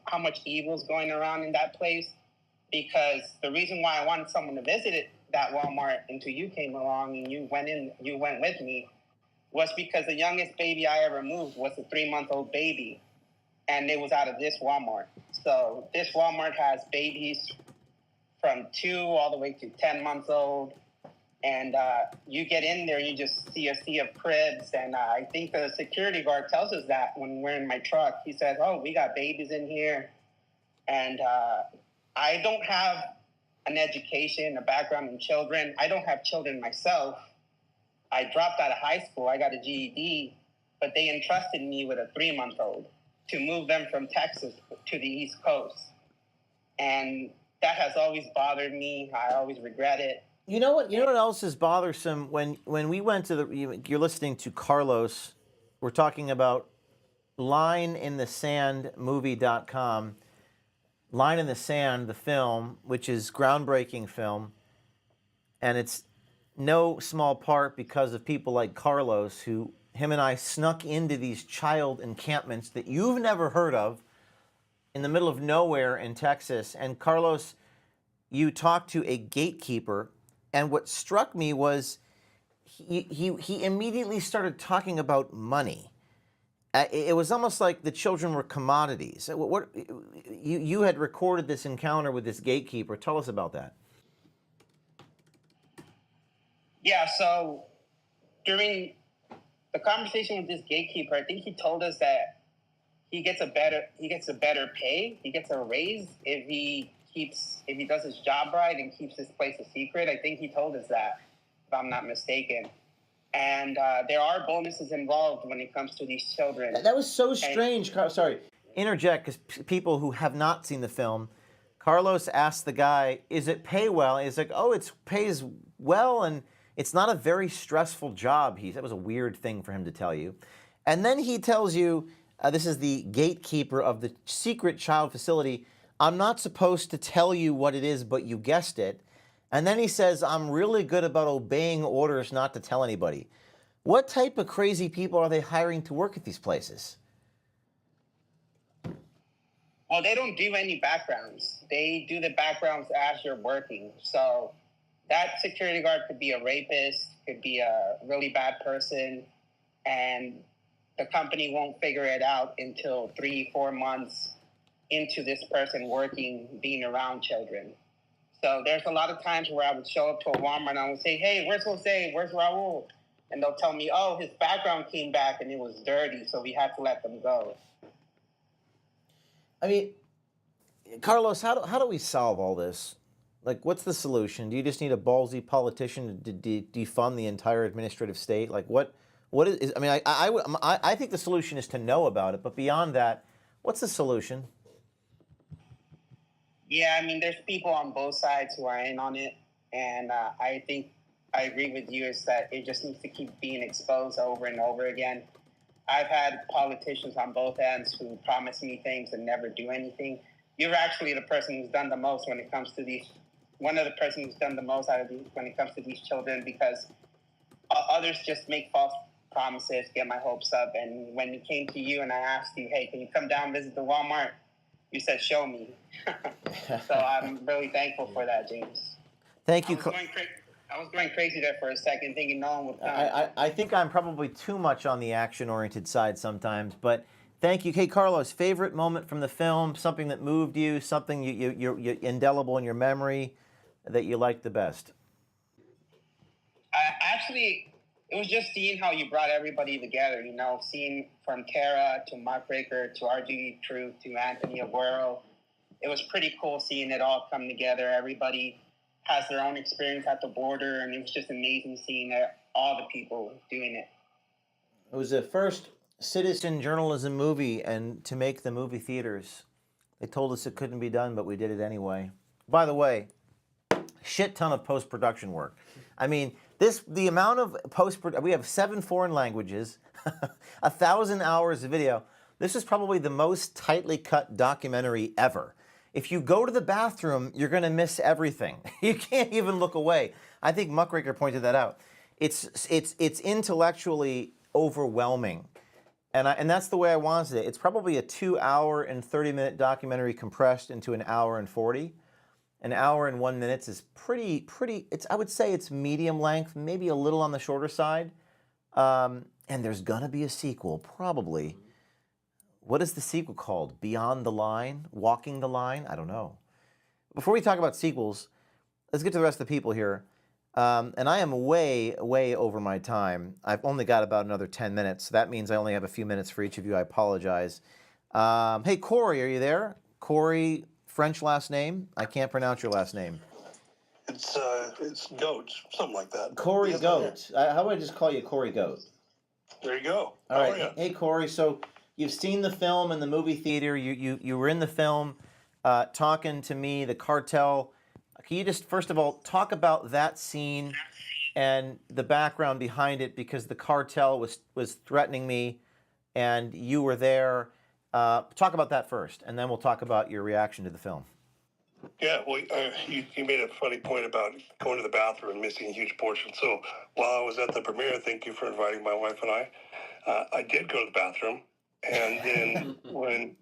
how much evil is going around in that place, because the reason why I wanted someone to visit that Walmart until you came along and you went with me, was because the youngest baby I ever moved was a 3-month-old baby, and it was out of this Walmart. So this Walmart has babies from 2 all the way to 10 months old, and you get in there, you just see a sea of cribs, and I think the security guard tells us that when we're in my truck. He says, "Oh, we got babies in here," and I don't have an education, a background in children. I don't have children myself. I dropped out of high school. I got a GED, but they entrusted me with a 3-month-old to move them from Texas to the East Coast. And that has always bothered me. I always regret it. You know what else is bothersome? When we went to you're listening to Carlos, we're talking about lineinthesandmovie.com. Line in the Sand, the film, which is groundbreaking film, and it's no small part because of people like Carlos, who him and I snuck into these child encampments that you've never heard of in the middle of nowhere in Texas. And Carlos, you talked to a gatekeeper, and what struck me was he immediately started talking about money. It was almost like the children were commodities. What you had recorded this encounter with this gatekeeper. Tell us about that. Yeah, so during the conversation with this gatekeeper, I think he told us that he gets a better pay, he gets a raise if he does his job right and keeps this place a secret. I think he told us that, if I'm not mistaken. And there are bonuses involved when it comes to these children. That was so strange. Sorry, interject, because people who have not seen the film, Carlos asked the guy, "Is it pay well?" And he's like, "Oh, it pays well, and it's not a very stressful job." That was a weird thing for him to tell you. And then he tells you, this is the gatekeeper of the secret child facility, "I'm not supposed to tell you what it is, but you guessed it." And then he says, "I'm really good about obeying orders not to tell anybody." What type of crazy people are they hiring to work at these places? Well, they don't do any backgrounds. They do the backgrounds as you're working. So that security guard could be a rapist, could be a really bad person, and the company won't figure it out until 3-4 months into this person working, being around children. So there's a lot of times where I would show up to a Walmart and I would say, "Hey, where's Jose? Where's Raul?" And they'll tell me, "Oh, his background came back and it was dirty, so we had to let them go." I mean, Carlos, how do we solve all this? Like, what's the solution? Do you just need a ballsy politician to defund the entire administrative state? Like, what is? I mean, I think the solution is to know about it, but beyond that, what's the solution? Yeah, I mean, there's people on both sides who are in on it, and I think I agree with you is that it just needs to keep being exposed over and over again. I've had politicians on both ends who promise me things and never do anything. You're actually the person who's done the most when it comes to these. One of the person who's done the most out of these when it comes to these children, because others just make false promises, get my hopes up. And when it came to you and I asked you, "Hey, can you come down and visit the Walmart?" you said, "Show me." So I'm really thankful for that, James. Thank you. I was going crazy there for a second, thinking no one would come. I think I'm probably too much on the action-oriented side sometimes, but thank you. Hey, Carlos, favorite moment from the film, something that moved you, something you're indelible in your memory that you liked the best? Actually, it was just seeing how you brought everybody together, you know, seeing from Tara to Muckraker to RG Truth to Anthony Aguero. It was pretty cool seeing it all come together. Everybody has their own experience at the border, and it was just amazing seeing all the people doing it. It was the first citizen journalism movie, and to make the movie theaters. They told us it couldn't be done, but we did it anyway. By the way, shit ton of post-production work. I mean, the amount of post-production, we have 7 foreign languages, 1,000 hours of video. This is probably the most tightly cut documentary ever. If you go to the bathroom, you're going to miss everything. You can't even look away. I think Muckraker pointed that out. It's intellectually overwhelming. And that's the way I wanted it. It's probably a 2-hour and 30-minute documentary compressed into an hour and 40. An hour and 1 minute is pretty. I would say it's medium length, maybe a little on the shorter side. And there's gonna be a sequel, probably. What is the sequel called? Beyond the Line? Walking the Line? I don't know. Before we talk about sequels, let's get to the rest of the people here. And I am way over my time. I've only got about another 10 minutes. So that means I only have a few minutes for each of you. I apologize. Hey, Corey, are you there? Corey, French last name? I can't pronounce your last name. It's Goat, something like that. Corey Goat. How would I just call you Corey Goat? There you go. All right. Hey, Corey, so you've seen the film in the movie theater. You were in the film talking to me, the cartel. Can you just, first of all, talk about that scene and the background behind it, because the cartel was threatening me and you were there. Talk about that first, and then we'll talk about your reaction to the film. Yeah, well, you made a funny point about going to the bathroom and missing a huge portion. So while I was at the premiere, thank you for inviting my wife and I did go to the bathroom, and then when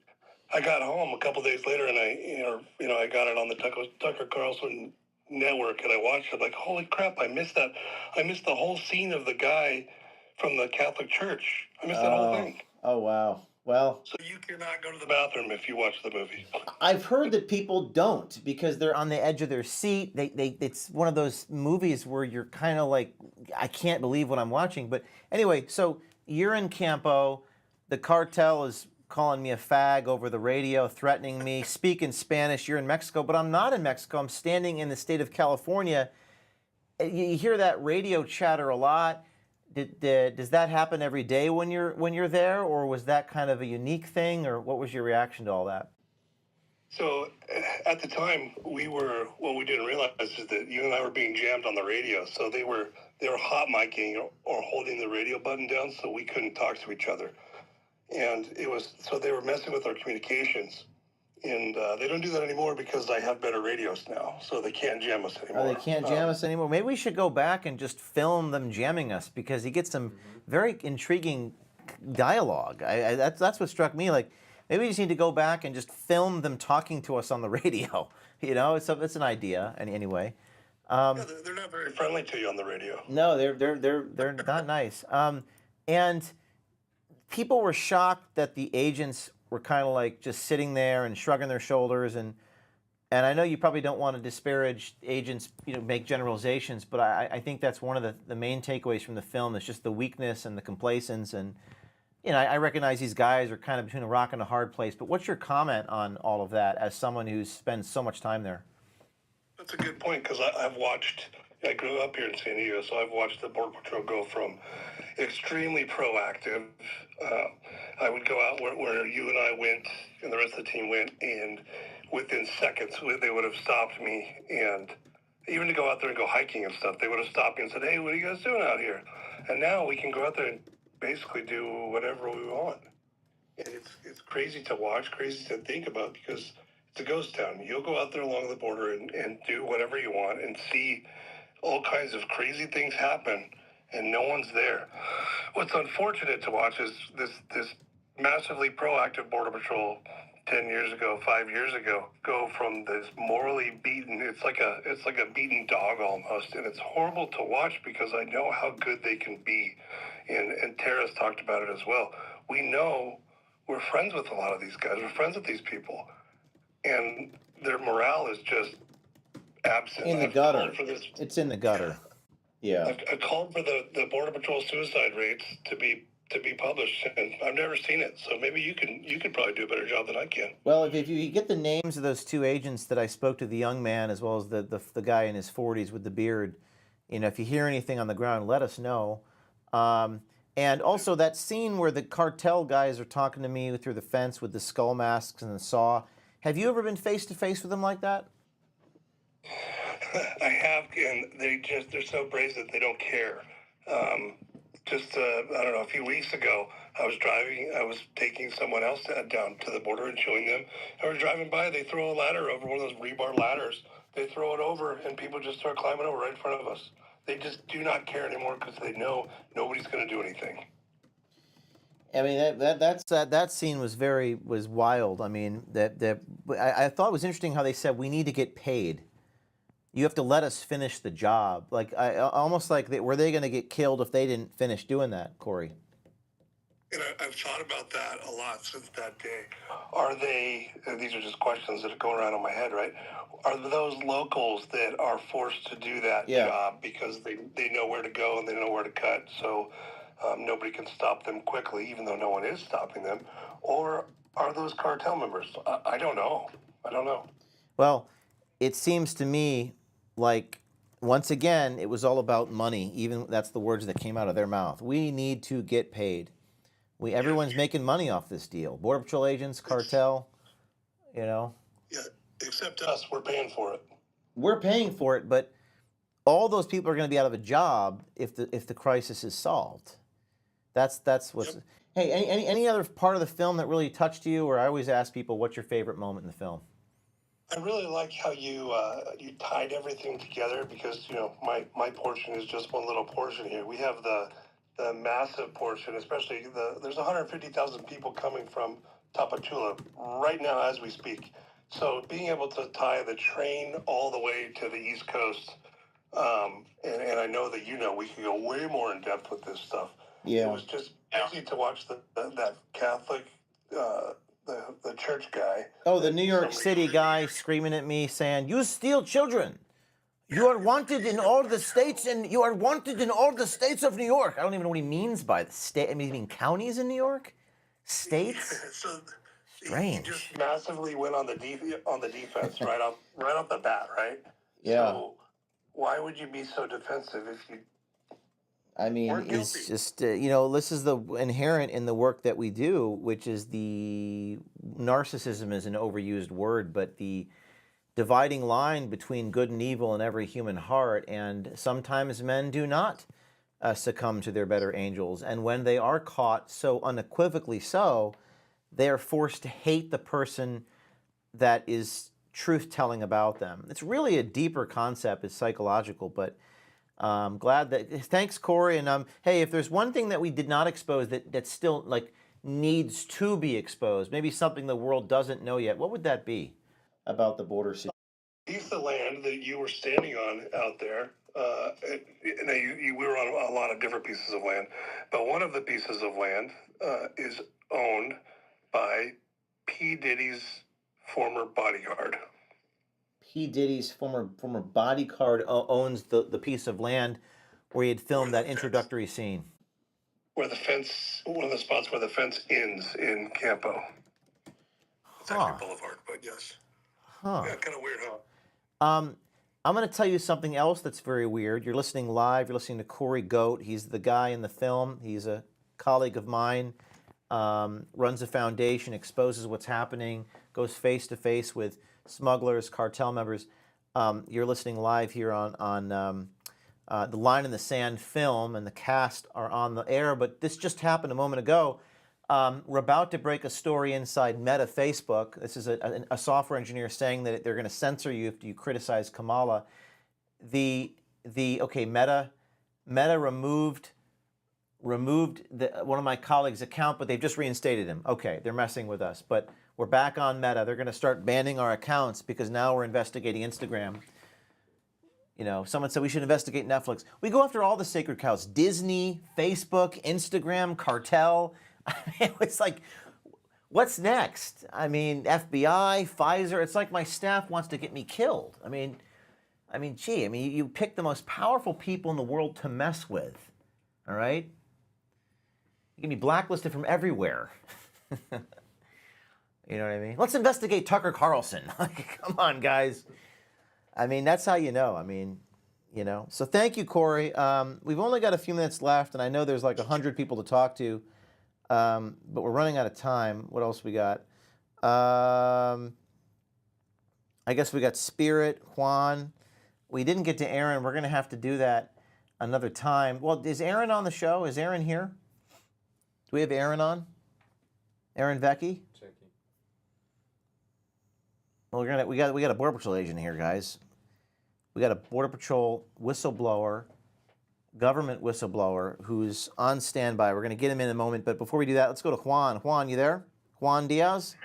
I got home a couple days later, and I got it on the Tucker Carlson network, and I watched it. I'm like, holy crap! I missed that. I missed the whole scene of the guy from the Catholic Church. I missed that whole thing. Oh, wow. Well, So you cannot go to the bathroom if you watch the movie. I've heard that people don't because they're on the edge of their seat. It's one of those movies where you're kind of like, I can't believe what I'm watching. But anyway, so you're in Campo. The cartel is calling me a fag over the radio, threatening me, speaking Spanish. You're in Mexico, but I'm not in Mexico. I'm standing in the state of California. You hear that radio chatter a lot. Does that happen every day when you're there, or was that kind of a unique thing, or what was your reaction to all that? So at the time, what we didn't realize is that you and I were being jammed on the radio. So they were hot micing or holding the radio button down so we couldn't talk to each other. And so they were messing with our communications. And they don't do that anymore because I have better radios now. So they can't jam us anymore. Oh, they can't jam us anymore. Maybe we should go back and just film them jamming us because he gets some very intriguing dialogue. That's what struck me. Like, maybe we just need to go back and just film them talking to us on the radio. You know, it's an idea. Anyway, Yeah, they're not very friendly to you on the radio. no, they're not nice. And people were shocked that the agents were kind of like just sitting there and shrugging their shoulders, and I know you probably don't want to disparage agents, make generalizations, but I think that's one of the main takeaways from the film is just the weakness and the complacence. And I recognize these guys are kind of between a rock and a hard place, but what's your comment on all of that as someone who spends so much time there? That's a good point because I grew up here in San Diego, so I've watched the Border Patrol go from extremely proactive. I would go out where you and I went and the rest of the team went, and within seconds they would have stopped me. And even to go out there and go hiking and stuff, they would have stopped me and said, hey, what are you guys doing out here? And now we can go out there and basically do whatever we want. And it's crazy to watch, crazy to think about because it's a ghost town. You'll go out there along the border and do whatever you want and see all kinds of crazy things happen, and no one's there. What's unfortunate to watch is this massively proactive Border Patrol 10 years ago, 5 years ago, go from this morally beaten, it's like a beaten dog almost, and it's horrible to watch because I know how good they can be, and Tara's talked about it as well. We know we're friends with a lot of these guys, we're friends with these people, and their morale is just absent. In the gutter. It's in the gutter. Yeah. I called for the Border Patrol suicide rates to be published, and I've never seen it. So maybe you could probably do a better job than I can. Well, if you get the names of those two agents that I spoke to, the young man as well as the guy in his 40s with the beard, if you hear anything on the ground, let us know. And also that scene where the cartel guys are talking to me through the fence with the skull masks and the saw. Have you ever been face to face with them like that? I have, and they're so brazen that they don't care. I don't know, a few weeks ago, I was taking someone else down to the border and showing them. I was driving by, they throw a ladder over, one of those rebar ladders. They throw it over, and people just start climbing over right in front of us. They just do not care anymore because they know nobody's going to do anything. I mean that scene was wild. I mean I thought it was interesting how they said we need to get paid. You have to let us finish the job. Like almost like were they going to get killed if they didn't finish doing that, Corey? And I've thought about that a lot since that day. Are they? These are just questions that are going around in my head, right? Are those locals that are forced to do that job because they know where to go and they know where to cut, so nobody can stop them quickly, even though no one is stopping them? Or are those cartel members? I don't know. Well, it seems to me like, once again, it was all about money. Even that's the words that came out of their mouth. We need to get paid. Everyone's making money off this deal. Border Patrol agents, cartel, Yeah, except us. We're paying for it. We're paying for it, but all those people are going to be out of a job if the crisis is solved. That's what's. Yep. Hey, any other part of the film that really touched you? Or I always ask people, what's your favorite moment in the film? I really like how you you tied everything together because my portion is just one little portion here. We have the massive portion, especially there's 150,000 people coming from Tapachula right now as we speak. So being able to tie the train all the way to the East Coast, and I know that we can go way more in depth with this stuff. Yeah. It was just easy to watch that Catholic. The church guy. Oh, the New York City guy screaming at me saying, "You steal children. You are wanted in all the states, and you are wanted in all the states of New York." I don't even know what he means by the state. I mean counties in New York? States? So Strange. he just massively went on the defense right off the bat, right? Yeah. So why would you be so defensive if you? I mean, it's just, this is the inherent in the work that we do, which is the narcissism is an overused word, but the dividing line between good and evil in every human heart. And sometimes men do not succumb to their better angels. And when they are caught so unequivocally so, they are forced to hate the person that is truth-telling about them. It's really a deeper concept. It's psychological, but glad that. Thanks, Corey. And hey, if there's one thing that we did not expose that still needs to be exposed, maybe something the world doesn't know yet, what would that be about the border? Piece of land that you were standing on out there. We were on a lot of different pieces of land, but one of the pieces of land is owned by P. Diddy's former bodyguard. P. Diddy's former bodyguard owns the piece of land where he had filmed that introductory scene. Where the fence, one of the spots where the fence ends in Campo. It's actually Boulevard, but yes. Huh. Yeah, kind of weird, huh? I'm going to tell you something else that's very weird. You're listening live. You're listening to Corey Goat. He's the guy in the film. He's a colleague of mine. Runs a foundation, exposes what's happening, goes face to face with smugglers, cartel members. You're listening live here on the Line in the Sand film, and the cast are on the air. But this just happened a moment ago. We're about to break a story inside Meta Facebook. This is a software engineer saying that they're going to censor you if you criticize Kamala. Meta removed one of my colleagues' account, but they've just reinstated him. Okay, they're messing with us, but we're back on Meta. They're going to start banning our accounts because now we're investigating Instagram. Someone said we should investigate Netflix. We go after all the sacred cows: Disney, Facebook, Instagram, cartel. I mean, it's like, what's next? I mean, FBI, Pfizer. It's like my staff wants to get me killed. I mean, you pick the most powerful people in the world to mess with. All right. You can be blacklisted from everywhere. You know what I mean? Let's investigate Tucker Carlson. Come on, guys. I mean, that's how you know. I mean, So thank you, Corey. We've only got a few minutes left, and I know there's like 100 people to talk to, but we're running out of time. What else we got? I guess we got Spirit, Juan. We didn't get to Aaron. We're going to have to do that another time. Well, is Aaron on the show? Is Aaron here? Do we have Aaron on? Aaron Vecchi? Well, we got a Border Patrol agent here, guys. We got a Border Patrol whistleblower, government whistleblower, who's on standby. We're going to get him in a moment, but before we do that, let's go to Juan. Juan, you there? Juan Diaz?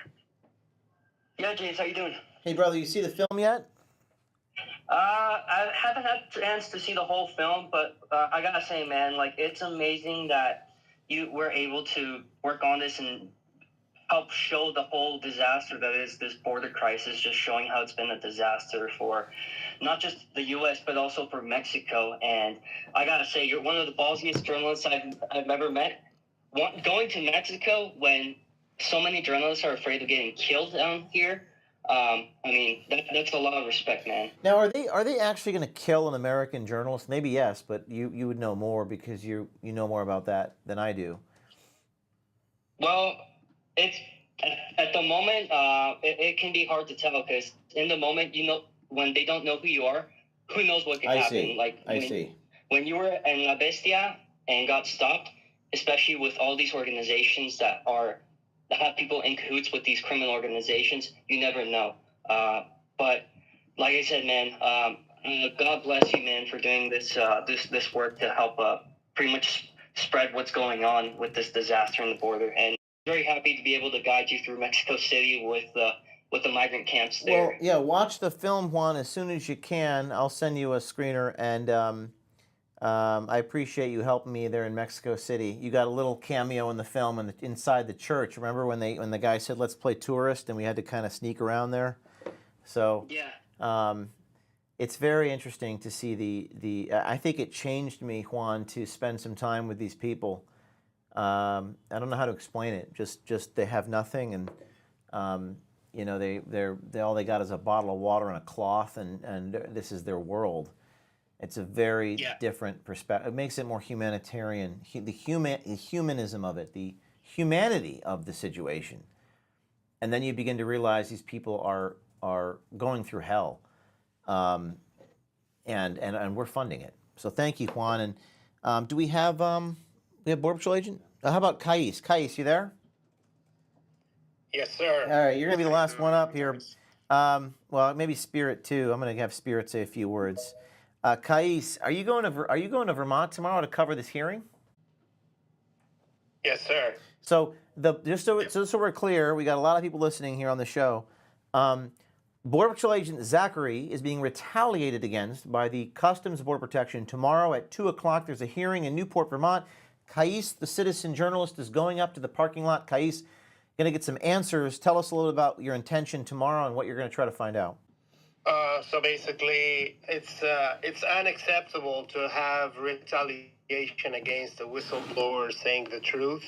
Yeah, James, how you doing? Hey, brother, you see the film yet? I haven't had a chance to see the whole film, but I gotta say, man, it's amazing that you were able to work on this and help show the whole disaster that is this border crisis, just showing how it's been a disaster for not just the U.S., but also for Mexico. And I gotta say, you're one of the ballsiest journalists I've ever met. Going to Mexico when so many journalists are afraid of getting killed down here, that's a lot of respect, man. Now, are they actually going to kill an American journalist? Maybe yes, but you would know more because you know more about that than I do. Well, it's at the moment, it can be hard to tell because in the moment, when they don't know who you are, who knows what can happen. I see. When you were in La Bestia and got stopped, especially with all these organizations that have people in cahoots with these criminal organizations, you never know. But like I said, man, God bless you, man, for doing this work to help pretty much spread what's going on with this disaster in the border. And very happy to be able to guide you through Mexico City with the migrant camps there. Well, yeah, watch the film, Juan, as soon as you can. I'll send you a screener, and I appreciate you helping me there in Mexico City. You got a little cameo in the film inside the church. Remember when the guy said, "Let's play tourist," and we had to kind of sneak around there? So Yeah. it's very interesting to see the. I think it changed me, Juan, to spend some time with these people. I don't know how to explain it. Just they have nothing, and you know, they all they got is a bottle of water and a cloth, and this is their world. It's a very different perspective. It makes it more humanitarian. The humanism of it, the humanity of the situation, and then you begin to realize these people are going through hell, and we're funding it. So thank you, Juan. And do we have Border Patrol agent? How about Kais? Kais, you there? Yes, sir. All right, you're gonna be the last one up here. Well, maybe Spirit too. I'm gonna have Spirit say a few words. Kais, are you going to Vermont tomorrow to cover this hearing? Yes, sir. So just so we're clear, we got a lot of people listening here on the show. Border Patrol Agent Zachary is being retaliated against by the Customs and Border Protection tomorrow at 2 o'clock. There's a hearing in Newport, Vermont. Kais, the citizen journalist, is going up to the parking lot. Kais, going to get some answers. Tell us a little about your intention tomorrow and what you're going to try to find out. So basically, it's unacceptable to have retaliation against a whistleblower saying the truth.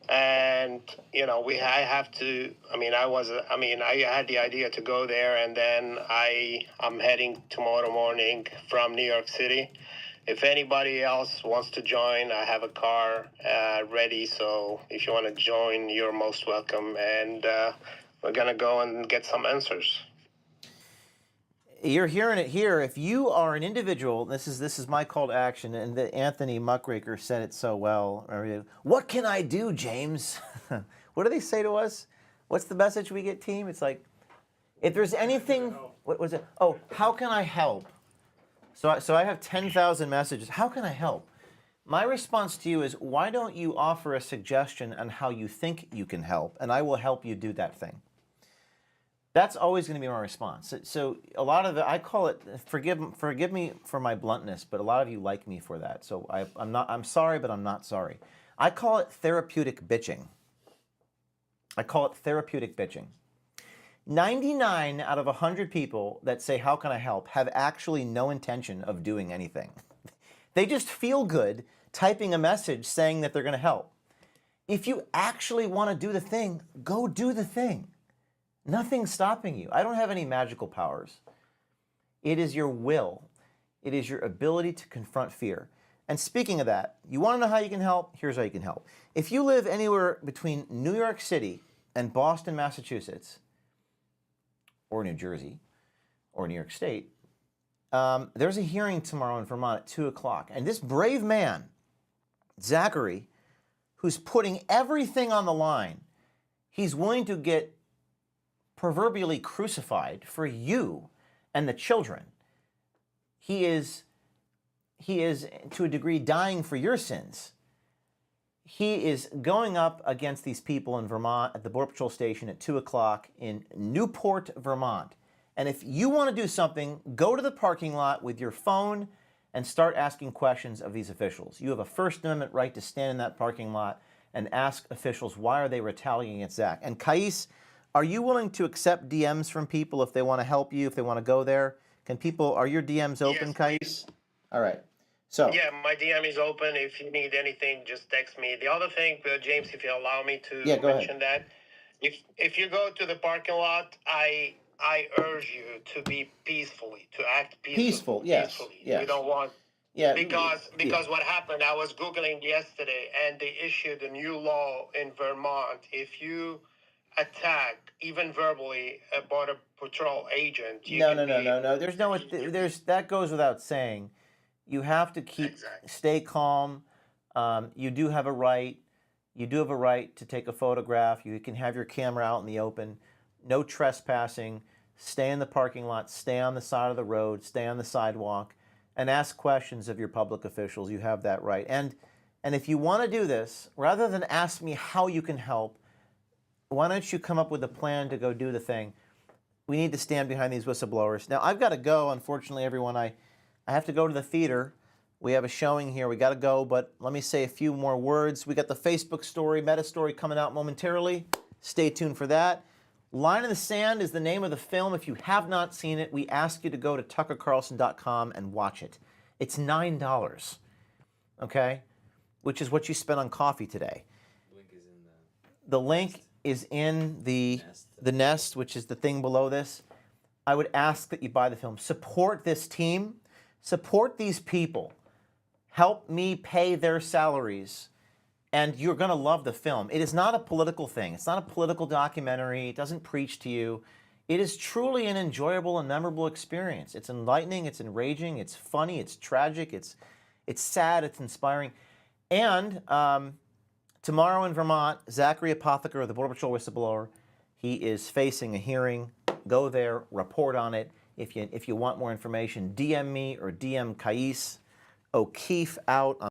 And I had the idea to go there, and then I'm heading tomorrow morning from New York City. If anybody else wants to join, I have a car ready. So if you want to join, you're most welcome. And we're gonna go and get some answers. You're hearing it here. If you are an individual, this is my call to action, and Anthony Muckraker said it so well. What can I do, James? What do they say to us? What's the message we get, team? It's like, if there's anything, what was it? Oh, how can I help? So I have 10,000 messages. How can I help? My response to you is, why don't you offer a suggestion on how you think you can help, and I will help you do that thing. That's always going to be my response. So a lot of it, I call it, forgive me for my bluntness, but a lot of you like me for that. So I'm sorry, but I'm not sorry. I call it therapeutic bitching. 99 out of 100 people that say, how can I help, have actually no intention of doing anything. They just feel good typing a message saying that they're going to help. If you actually want to do the thing, go do the thing. Nothing's stopping you. I don't have any magical powers. It is your will. It is your ability to confront fear. And speaking of that, you want to know how you can help? Here's how you can help. If you live anywhere between New York City and Boston, Massachusetts, or New Jersey, or New York State, there's a hearing tomorrow in Vermont at 2 o'clock. And this brave man, Zachary, who's putting everything on the line, he's willing to get proverbially crucified for you and the children. He is to a degree dying for your sins. He is going up against these people in Vermont at the Border Patrol station at 2 o'clock in Newport, Vermont. And if you want to do something, go to the parking lot with your phone and start asking questions of these officials. You have a First Amendment right to stand in that parking lot and ask officials, why are they retaliating against Zach? And Kais, are you willing to accept DMs from people if they want to help you, if they want to go there? Are your DMs open, yes, Kais? All right. So yeah, my DM is open. If you need anything, just text me. The other thing, James, if you allow me to mention that, if you go to the parking lot, I urge you to be peacefully, to act peacefully. Peacefully. Yes. We don't want. Yeah. Because what happened, I was Googling yesterday, and they issued a new law in Vermont. If you attack, even verbally, a Border Patrol agent, No. That goes without saying. You have to stay calm. You do have a right. You do have a right to take a photograph. You can have your camera out in the open. No trespassing. stay in the parking lot, stay on the side of the road, stay on the sidewalk, and ask questions of your public officials. You have that right. And if you want to do this, rather than ask me how you can help, why don't you come up with a plan to go do the thing? We need to stand behind these whistleblowers. Now, I've got to go. Unfortunately, everyone, I have to go to the theater. We have a showing here. We got to go, but let me say a few more words. We got the Facebook story, Meta story coming out momentarily. Stay tuned for that. Line in the Sand is the name of the film. If you have not seen it, we ask you to go to tuckercarlson.com and watch it. It's $9, okay? Which is what you spent on coffee today. The link is in the Nest, which is the thing below this. I would ask that you buy the film. Support this team. Support these people. Help me pay their salaries. And you're going to love the film. It is not a political thing. It's not a political documentary. It doesn't preach to you. It is truly an enjoyable and memorable experience. It's enlightening. It's enraging. It's funny. It's tragic. It's sad. It's inspiring. And tomorrow in Vermont, Zachary Apotheker, the Border Patrol whistleblower, he is facing a hearing. Go there, report on it. If you want more information, DM me or DM Kais O'Keefe out on